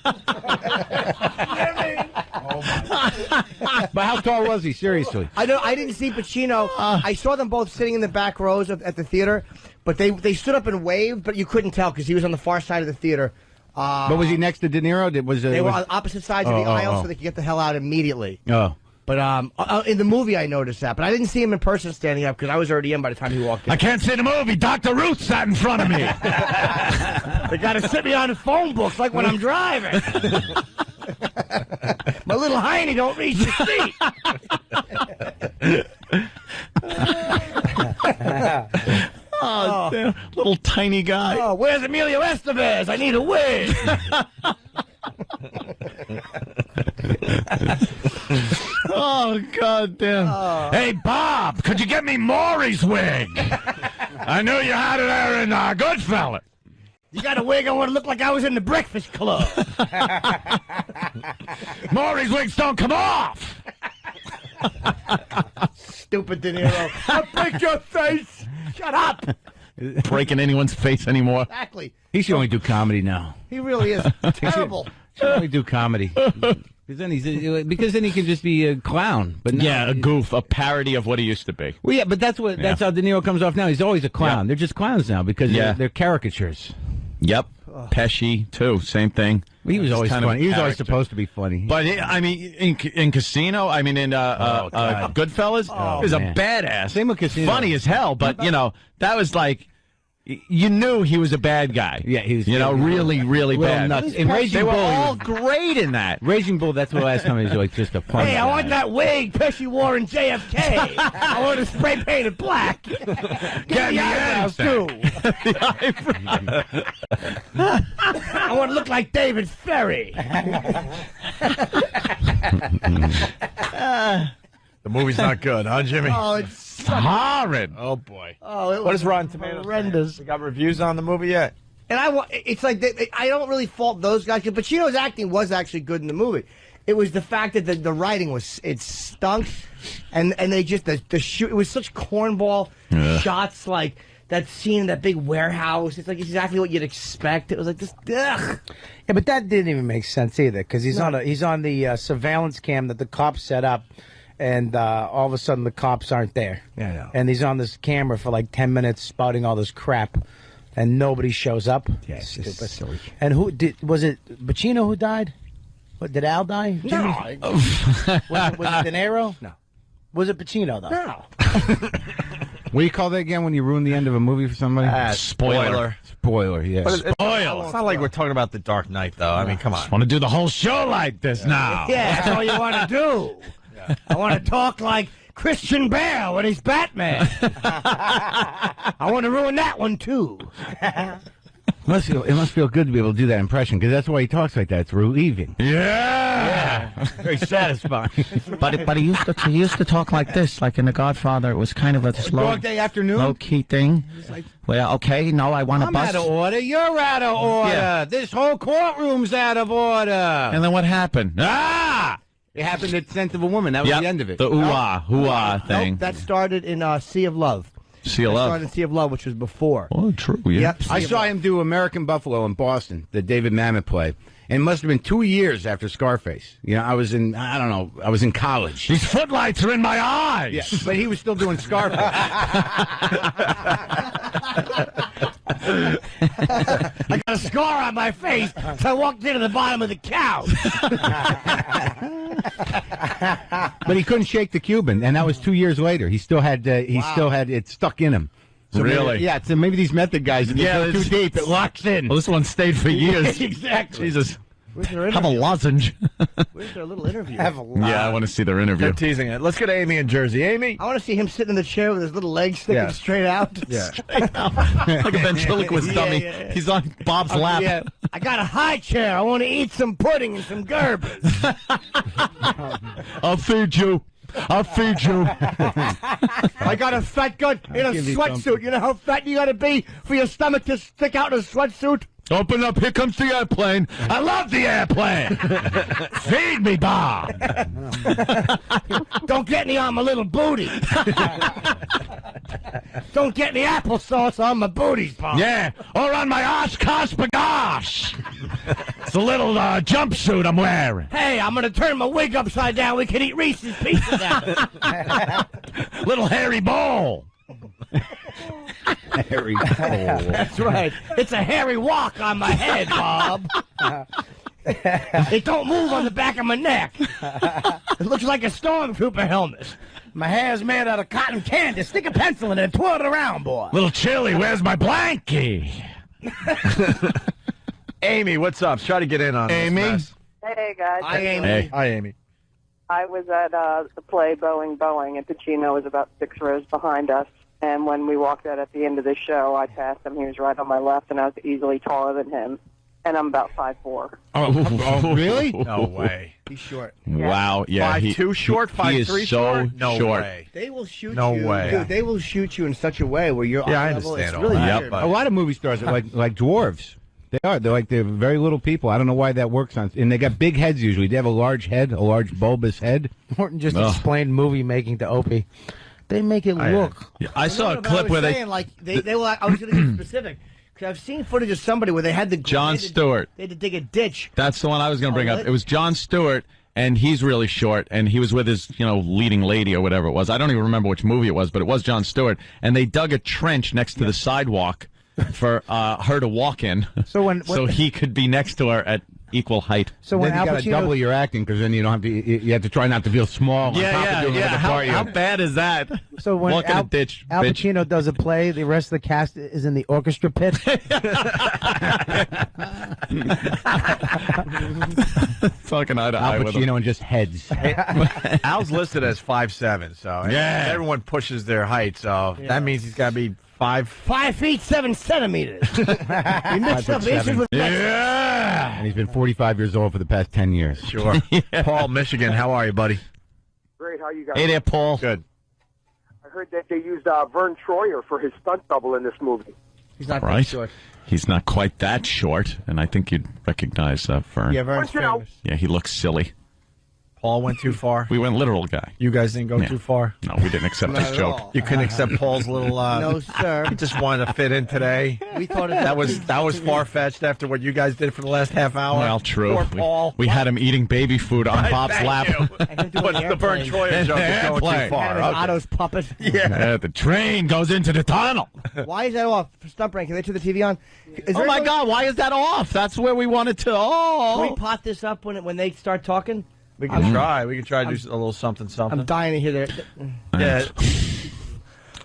how tall was he? Seriously. I didn't see Pacino. I saw them both sitting in the back rows at the theater, but they stood up and waved, but you couldn't tell because he was on the far side of the theater. But was he next to De Niro? They were on opposite sides of the aisle, so they could get the hell out immediately. Oh. But in the movie, I noticed that. But I didn't see him in person standing up because I was already in by the time he walked in. I can't see the movie. Dr. Ruth sat in front of me. They got to sit me on the phone books like when I'm driving. My little hiney don't reach the seat. Oh, damn. Little tiny guy. Oh, where's Emilio Estevez? I need a wig. Oh, God damn. Hey, Bob, could you get me Maury's wig? I knew you had it there in Goodfellas. You got a wig, I want to look like I was in the Breakfast Club. Maury's wigs don't come off. Stupid De Niro. I'll break your face. Shut up. Breaking anyone's face anymore. Exactly. He should only do comedy now. He really is terrible. He should only do comedy. Because then he can just be a clown. But Yeah, a goof, a parody of what he used to be. Well, yeah, but that's how De Niro comes off now. He's always a clown. Yeah. They're just clowns now because they're caricatures. Yep. Pesci, too. Same thing. He was always funny. He was always supposed to be funny. But, I mean, in Casino, I mean, in Goodfellas, he was a badass. Same with Casino. Funny as hell, but, you know, that was like... You knew he was a bad guy. Yeah, he was. Really, really bad. Nuts. In Raging they were Bull, all great in that. Raging Bull. That's the last time he was like just a funny. Hey, I want that wig Pesci wore in JFK. I want to spray paint it black. Get the eyebrows too. I want to look like David Ferry. The movie's not good, huh, Jimmy? Oh, it's Horrid. Oh, boy. Oh, What is Rotten Tomatoes? horrendous. We got reviews on the movie yet? And it's like I don't really fault those guys because Pacino's acting was actually good in the movie. It was the fact that the writing it stunk, and they just the shoot. It was such cornball shots, like that scene in that big warehouse. It's like exactly what you'd expect. It was like this. Ugh. Yeah, but that didn't even make sense either because he's on the surveillance cam that the cops set up. And all of a sudden, the cops aren't there. Yeah, I know. And he's on this camera for like 10 minutes spouting all this crap, and nobody shows up. Yeah, it's Stupid. just silly. And was it Pacino who died? What, did Al die? No. was it De Niro? No. Was it Pacino, though? No. What do you call that again when you ruin the end of a movie for somebody? Spoiler. Spoiler. Yeah. But it's not like we're talking about The Dark Knight, though. I mean, come on. Want to do the whole show like this now. Yeah, that's all you want to do. I want to talk like Christian Bale when he's Batman. I want to ruin that one, too. It must feel good to be able to do that impression because that's why he talks like that. It's relieving. Yeah. Very satisfying. But he used to talk like this, like in The Godfather. It was kind of a Dog Day Afternoon. low key thing. Well, okay, no, I want to I'm bust. out of order. You're out of order. Yeah. This whole courtroom's out of order. And then what happened? Ah! It happened at Scent of a Woman. That was the end of it. The ooh-ah thing. Nope, that started in Sea of Love. Sea of That Love. started in Sea of Love, which was before. Oh, true. Yeah. Yep. I saw him do American Buffalo in Boston, the David Mamet play. And it must have been 2 years after Scarface. You know, I was in college. These footlights are in my eyes. Yeah, but he was still doing Scarface. I got a scar on my face, so I walked into the bottom of the couch. But he couldn't shake the Cuban, and that was 2 years later. He still had it stuck in in him. So Really? Maybe, so maybe these method guys, if they go too deep, it locks in. Well, this one stayed for years. Exactly. Jesus. Where's their Have a interview? lozenge. Where's their little interview? Yeah, I want to see their interview. They're teasing it. Let's go to Amy in Jersey. Amy? I want to see him sitting in the chair with his little legs sticking straight out. Yeah. Like a ventriloquist dummy. yeah. He's on Bob's lap. Yeah. I got a high chair. I want to eat some pudding and some Gerbers. I'll feed you. I'll feed you. I got a fat gut in a sweatsuit. You know how fat you got to be for your stomach to stick out in a sweatsuit? Open up. Here comes the airplane. I love the airplane. Feed me, Bob. Don't get any on my little booty. Don't get any applesauce on my booties, Bob. Yeah, or on my Oshkosh bagosh. It's a little jumpsuit I'm wearing. Hey, I'm going to turn my wig upside down. We can eat Reese's Pieces out. Little hairy bowl. Harry. That's right. It's a hairy walk on my head, Bob. It don't move on the back of my neck. It looks like a stormtrooper helmet. My hair's made out of cotton candy. Stick a pencil in it and twirl it around, boy. Little chilly. Where's my blankie? Amy, what's up? Try to get in on Amy? this mess. Hey, guys. Hi, Amy. Hey. Hi, Amy. I was at the play Boeing, and Pacino was about 6 rows behind us. And when we walked out at the end of the show, I passed him. He was right on my left, and I was easily taller than him. And I'm about 5'4". Oh, really? No way. He's short. Wow. Yeah. 5'2" short? He is 5'3" so short? No short. way. They will shoot No you. way. Dude, they will shoot you in such a way where you're Yeah, I eye level. understand It's all really that, weird. but- A lot of movie stars are like dwarves. They are. They're very little people. I don't know why that works on. And they got big heads usually. They have a large head, a large bulbous head. Norton just explained movie making to Opie. They make it look. Yeah, I saw a clip where I was going to get specific. Because I've seen footage of somebody where they had the... Jon Stewart. They had to dig a ditch. That's the one I was going to bring up. It was Jon Stewart, and he's really short, and he was with his, leading lady or whatever it was. I don't even remember which movie it was, but it was Jon Stewart. And they dug a trench next to the sidewalk for her to walk in, so he could be next to her at equal height. So when you got to double your acting, because then you don't have to. You have to try not to feel small. How bad is that? So when Al Pacino does a play, the rest of the cast is in the orchestra pit. Fucking eye to Al Pacino and just heads. Al's listed as 5'7", so everyone pushes their height. So that means he's got to be 5 feet 7 centimeters. You mixed up inches with and he's been 45 years old for the past 10 years. Sure. Paul, Michigan, how are you, buddy? Great. How you guys? Hey there, Paul. Good. I heard that they used Vern Troyer for his stunt double in this movie. He's not that short. He's not quite that short, and I think you'd recognize Vern. Yeah, Vern's famous. Yeah, he looks silly. Paul went too far. We went literal guy. You guys didn't go too far? No, we didn't accept this joke. You couldn't accept Paul's little... no, sir. He just wanted to fit in today. We thought that was far-fetched after what you guys did for the last half hour. Well, true. Poor Paul. We had him eating baby food on Bob's lap. But the Vern Troyer joke is going too far. Otto's puppet. Yeah, the train goes into the tunnel. Why is that off? Stump rank. Can they turn the TV on? Oh, my God. Why is that off? That's where we wanted to... Can we pot this up when they start talking? We can try. We can try to do a little something. I'm dying to hear that. Yeah.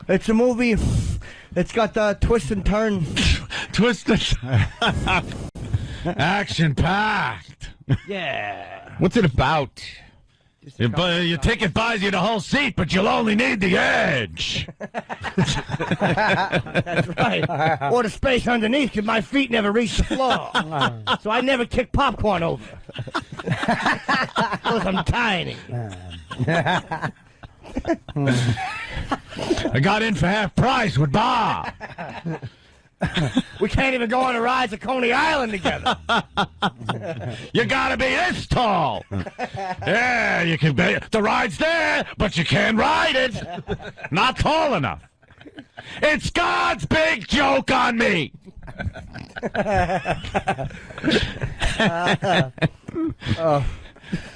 It's a movie. It's got the twist and turn. Action packed. Yeah. What's it about? Your ticket buys you the whole seat, but you'll only need the edge. That's right. Or the space underneath, because my feet never reach the floor. So I never kick popcorn over. Because I'm tiny. I got in for half price with Bob. We can't even go on the rides at Coney Island together. You gotta be this tall. Yeah, you can be. The ride's there, but you can't ride it. Not tall enough. It's God's big joke on me.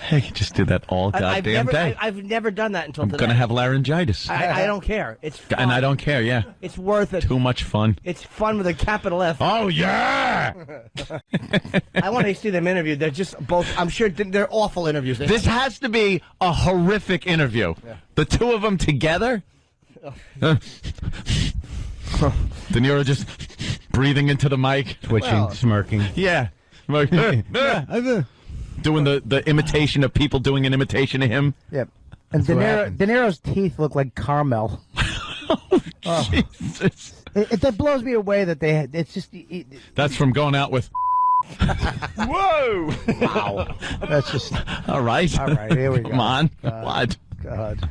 I can just do that all goddamn day. I've never done that until today. I'm gonna have laryngitis. I don't care. It's fun. And I don't care. Yeah, it's worth it. Too much fun. It's fun with a capital F. Oh yeah. I want to see them interviewed. They're just both. I'm sure they're awful interviews. This has to be a horrific interview. Yeah. The two of them together. De Niro just breathing into the mic, twitching, smirking. Yeah. Doing the imitation of people doing an imitation of him. Yep. And De Niro's teeth look like caramel. Oh, Jesus. That blows me away that it's just... That's from going out with... Whoa! Wow. That's just... All right, here we go. Come on. God.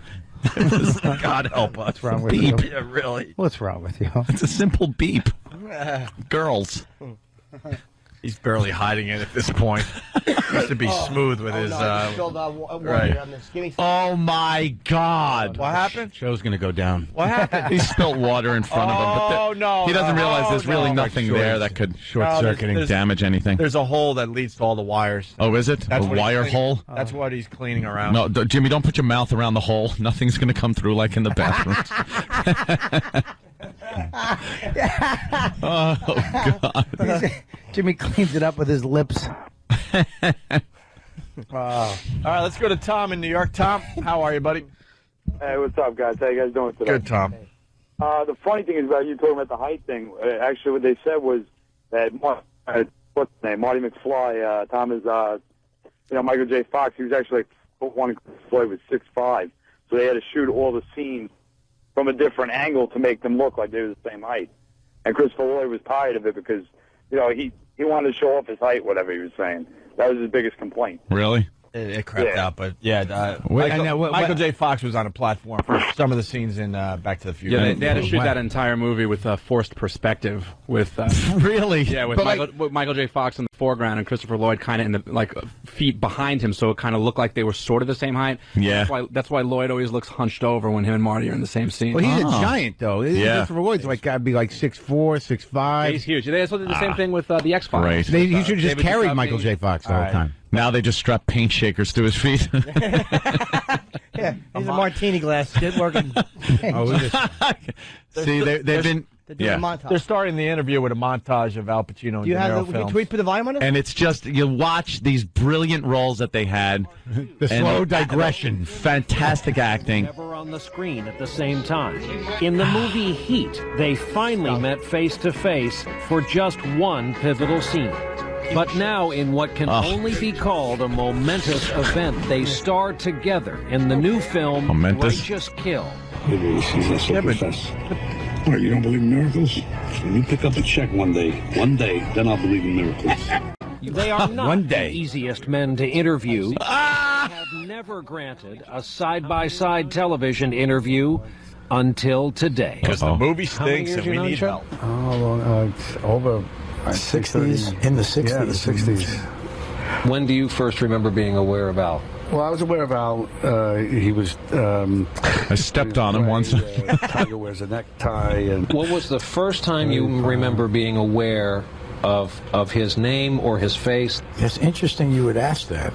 What? God help us. What's wrong with beep. you? Yeah, really. What's wrong with you? It's a simple beep. Girls. He's barely hiding it at this point. He used to be smooth with his... water on this. Oh, my God. What happened? Show's going to go down. What happened? He spilled water in front of him. But he doesn't realize there's really nothing there that could short-circuiting damage anything. There's a hole that leads to all the wires. Oh, is it? That's a wire hole? That's what he's cleaning around. No, Jimmy, don't put your mouth around the hole. Nothing's going to come through like in the bathrooms. Oh, God. Jimmy cleans it up with his lips. All right, let's go to Tom in New York. Tom, how are you, buddy? Hey, what's up, guys? How you guys doing today? Good, Tom. The funny thing is about you talking about the height thing. Actually, what they said was that what's his name? Marty McFly. Tom is, Michael J. Fox. He was actually one. Floyd was 6'5", so they had to shoot all the scenes from a different angle to make them look like they were the same height. And Christopher Lloyd was tired of it because, he wanted to show off his height, whatever he was saying. That was his biggest complaint. Really? It crept out, but yeah. Wait, Michael J. Fox was on a platform for some of the scenes in Back to the Future. Yeah, they had to shoot that entire movie with forced perspective. With really, yeah, with Michael J. Fox in the foreground and Christopher Lloyd kind of in the feet behind him, so it kind of looked like they were sort of the same height. Yeah, that's why Lloyd always looks hunched over when him and Marty are in the same scene. Well, he's a giant though. Yeah, Christopher Lloyd's like gotta be like 6'4", 6'5". He's huge. They also did the same thing with the X-Files. Right. He should just carry Michael J. Fox the whole time. Now they just strap paint shakers to his feet. Yeah, he's a martini glass. Good working. See, they've been. They're doing a montage. They're starting the interview with a montage of Al Pacino and De Niro Can you tweet for the volume on it? And it's just, you watch these brilliant roles that they had. The slow digression. Fantastic acting. Never on the screen at the same time. In the movie Heat, they finally met face to face for just one pivotal scene. But now, in what can only be called a momentous event, they star together in the new film Righteous Kill. It is. He's a circus. What, you don't believe in miracles? When you pick up a check one day, then I'll believe in miracles. They are not the easiest men to interview. Have never granted a side-by-side television interview until today. Because the movie stinks and we need help. It's over 60s. In the 60s. Yeah, the 60s. When do you first remember being aware of Al? Well, I was aware of Al. He was. I stepped on him once. Tiger wears a necktie. And what was the first time you remember being aware of his name or his face? It's interesting you would ask that.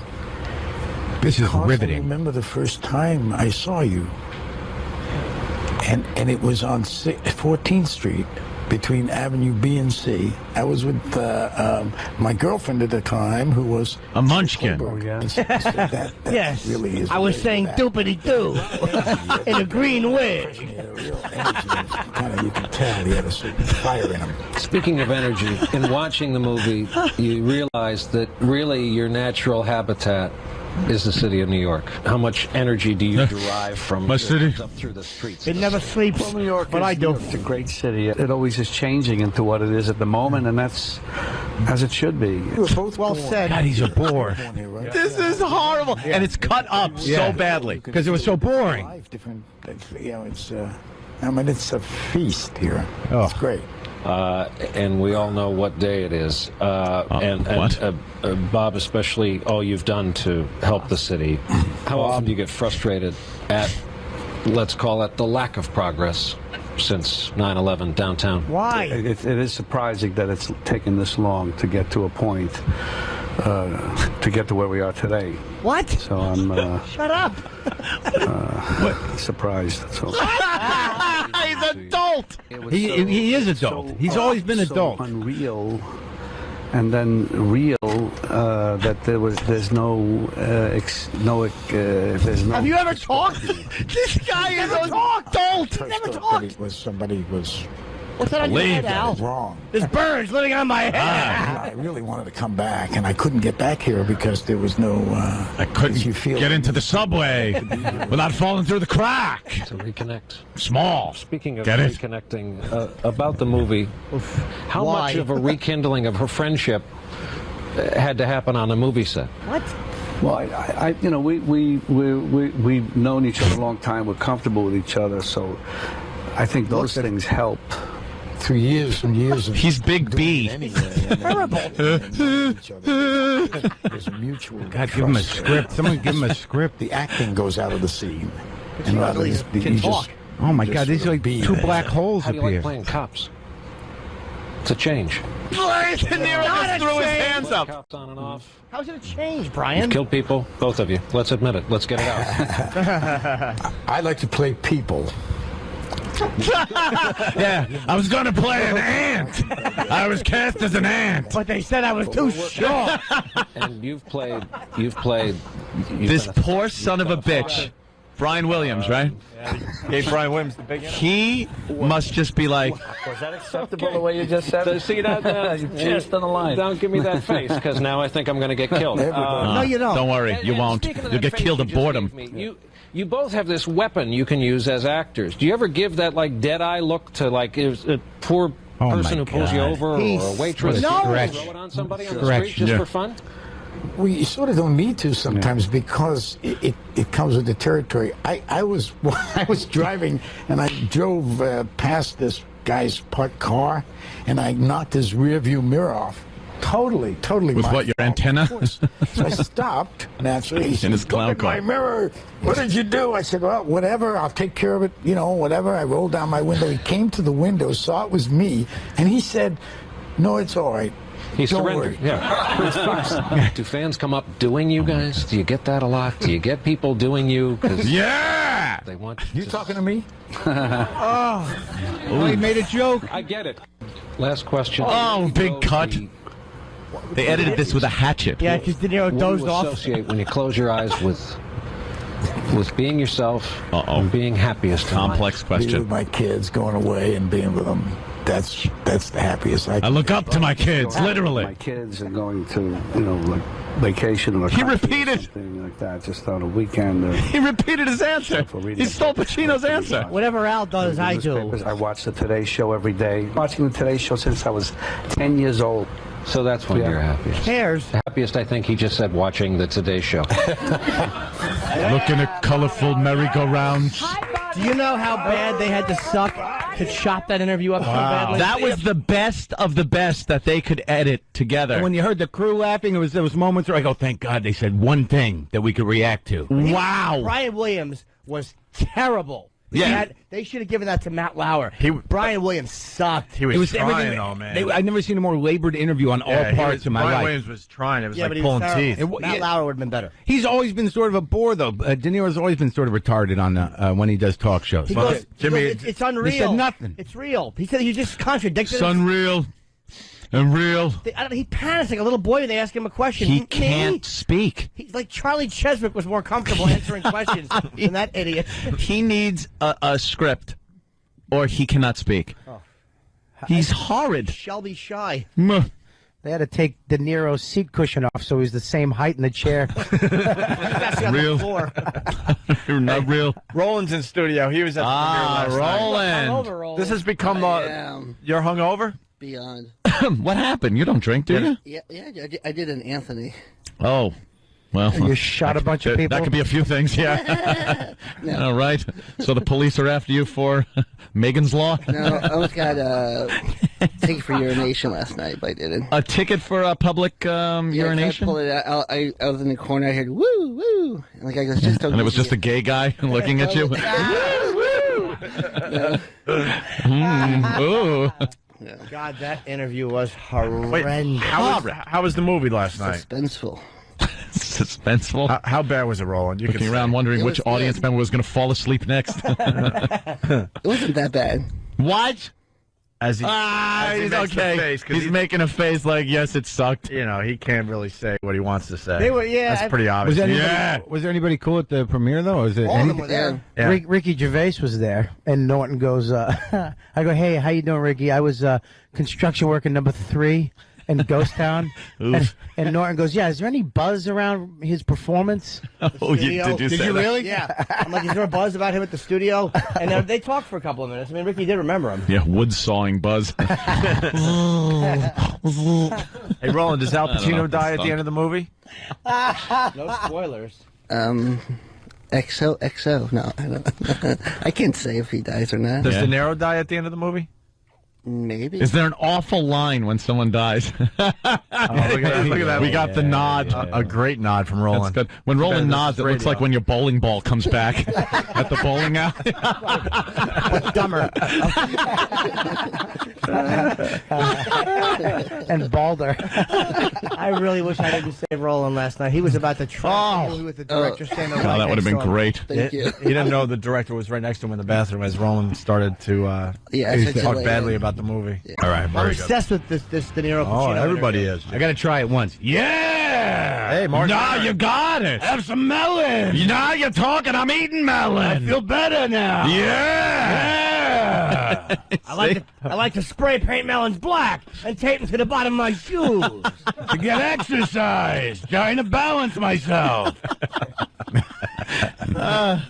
This is riveting. I remember the first time I saw you, and it was on 14th Street. Between Avenue B and C. I was with my girlfriend at the time, who was a munchkin. That yes, really is. I was saying doopity-doo in a green wig. You can tell he had a certain fire in him. Speaking of energy, in watching the movie, you realize that really your natural habitat is the city of New York. How much energy do you derive from my city up through the streets? It never sleeps. Well, New York but I do. It's a great city. It always is changing into what it is at the moment, and that's as it should be. You were both well said. God, he's a bore. This is horrible, and it's cut up so badly because it was so boring. Different, it's. I mean, it's a feast here. Oh. It's great. And we all know what day it is. Bob, especially all you've done to help the city. How often do you get frustrated at, let's call it, the lack of progress since 9/11 downtown? Why? It is surprising that it's taken this long to get to a point, to get to where we are today. What? So I'm... Shut up. Surprised. So. He's adult. He is adult. He's always been adult. So unreal, and then real that there's no. Have you ever talked? This guy is adult. Never talked. Somebody was. What's that on your head, Al? Wrong. There's burns living on my head. I really wanted to come back, and I couldn't get back here because there was no. I couldn't get into the subway without falling through the crack. To reconnect. Small. Speaking of get it? reconnecting, about the movie, how much of a rekindling of her friendship had to happen on a movie set? What? Well, we've known each other a long time. We're comfortable with each other, so I think those things help. 3 years and years. He's Big B. Terrible. There's a mutual. God, give him a script. Someone give him a script. The acting goes out of the scene. And rather can talk. Oh my God, these are like two black holes How up do you like here. playing cops? It's a change. De Niro just threw his hands up. Cops on and off. How's it a change, Brian? You've killed people, both of you. Let's admit it. Let's get it out. I like to play people. Yeah, I was going to play an ant. I was cast as an ant. But they said I was too short. And you've played. This poor son of a bitch, Brian Williams, right? Gave Brian Williams the big. He must just be like. Was that acceptable the way you just said it? See that? Just on the line. Don't give me that face, because now I think I'm going to get killed. No, you don't. Don't worry, you won't. You'll get killed of boredom. You both have this weapon you can use as actors. Do you ever give that like dead eye look to like a poor person who pulls you over or a waitress? No. Throw it on somebody on the street just for fun? We sort of don't need to sometimes because it comes with the territory. I was driving and I drove past this guy's parked car and I knocked his rear view mirror off. Totally. With what, your antenna? So I stopped naturally. He said, in his clown "Look at my car. mirror. What did you do?" I said, "Well, whatever. I'll take care of it. Whatever." I rolled down my window. He came to the window, saw it was me, and he said, "No, it's all right. He Don't surrendered. worry." Yeah. Do fans come up doing you guys? Do you get that a lot? Do you get people doing you? 'Cause they want. You talking to me? Oh, he made a joke. I get it. Last question. Oh, big cut. They edited this with a hatchet. Yeah, because De Niro What dozed do you off. associate when you close your eyes with being yourself and being happiest? in Complex life? Being question. with my kids, going away and being with them. That's the happiest I can. I look up to my kids, literally. My kids are going to, like vacation or He country or repeated. something like that, just on a weekend. He repeated his answer. He stole Pacino's answer. Whatever Al does, I do. I watch the Today Show every day. Watching the Today Show since I was 10 years old. So that's when you're happiest. Cares. The happiest, I think he just said, watching the Today Show. Looking at colorful merry-go-rounds. Do you know how bad they had to suck to chop that interview up so badly? That was the best of the best that they could edit together. And when you heard the crew laughing, there was moments where I go, "Thank God they said one thing that we could react to." Wow. Brian Williams was terrible. Yeah. They should have given that to Matt Lauer. Brian Williams sucked. He was trying, everything- though, man. I've never seen a more labored interview on all parts of my Brian life. Williams was trying. It was Yeah, but like he was pulling terrible. teeth. Matt Lauer would have been better. He's always been sort of a bore, though. De Niro's always been sort of retarded on when he does talk shows. He goes, it's unreal. They said nothing. It's real. He said you just contradicted It's unreal and real. He panics like a little boy when they ask him a question. He Me? can't speak. He's like Charlie Cheswick was more comfortable answering questions than that idiot. He needs a script, or he cannot speak. He's horrid. Shelby Shy. They had to take De Niro's seat cushion off so he's the same height in the chair. That's on Real. the floor. You're not real. Roland's in studio. He was at the premiere last Roland. Hungover, Roland. This has become you're hungover? Beyond. What happened? You don't drink, do you? Yeah, I did an Anthony. Oh. Well, You shot a bunch of people? That could be a few things, yeah. All right. So the police are after you for Megan's Law? No, I almost got a ticket for urination last night, but I didn't. A ticket for a public urination? I pulled it out. I was in the corner. I heard woo woo, and like I was just. And it was just a gay guy looking at you? Ooh. God, that interview was horrendous. How was the movie last night? Suspenseful. Suspenseful. How bad was it, Roland? Looking around wondering which audience member was going to fall asleep next. It wasn't that bad. What? As he he's makes the okay. face, 'cause He's making a face like, yes, it sucked. You know, he can't really say what he wants to say. They were, yeah. That's pretty obvious. Was there anybody cool at the premiere, though? Or was it All of them were there. Yeah. Ricky Gervais was there, and Norton goes, I go, "Hey, how you doing, Ricky? I was construction worker number 3 in Ghost Town." and Norton goes, "Yeah, is there any buzz around his performance?" Oh, did you say that? Really? Yeah. I'm like, is there a buzz about him at the studio? And they talked for a couple of minutes. I mean, Ricky did remember him. Yeah, wood sawing buzz. Hey, Roland, does Al I don't know Pacino if die it's at the end of the movie? No spoilers. XO. No, I don't. I can't say if he dies or not. Does De Niro die at the end of the movie? Maybe. Is there an awful line when someone dies? Look at that. We got the nod. A great nod from Roland. That's good. When Roland This nods, is it looks radio. like when your bowling ball comes back at the bowling alley. But dumber. And balder. I really wish I didn't save Roland last night. He was about to try with the director standing right that would have been next to him. great. Thank you. He didn't know the director was right next to him in the bathroom as Roland started to Yeah, I said talk so badly later. about the movie. All right, I'm very good. obsessed with this De Niro Pacino. Oh, everybody interview. is. I got to try it once. Yeah! Hey, Mark. Now you got it. Have some melon. Now you're talking. I'm eating melon. I feel better now. Yeah! I like to spray paint melons black and tape them to the bottom of my shoes. To get exercise, trying to balance myself.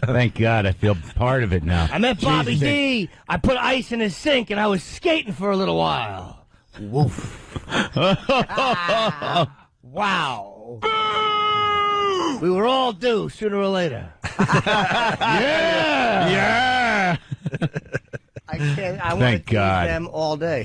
Thank God, I feel part of it now. I met Bobby D. I put ice in his sink and I was skating for a little while. Woof. Wow. all. We were all due sooner or later. Yeah. I want to tease them all day.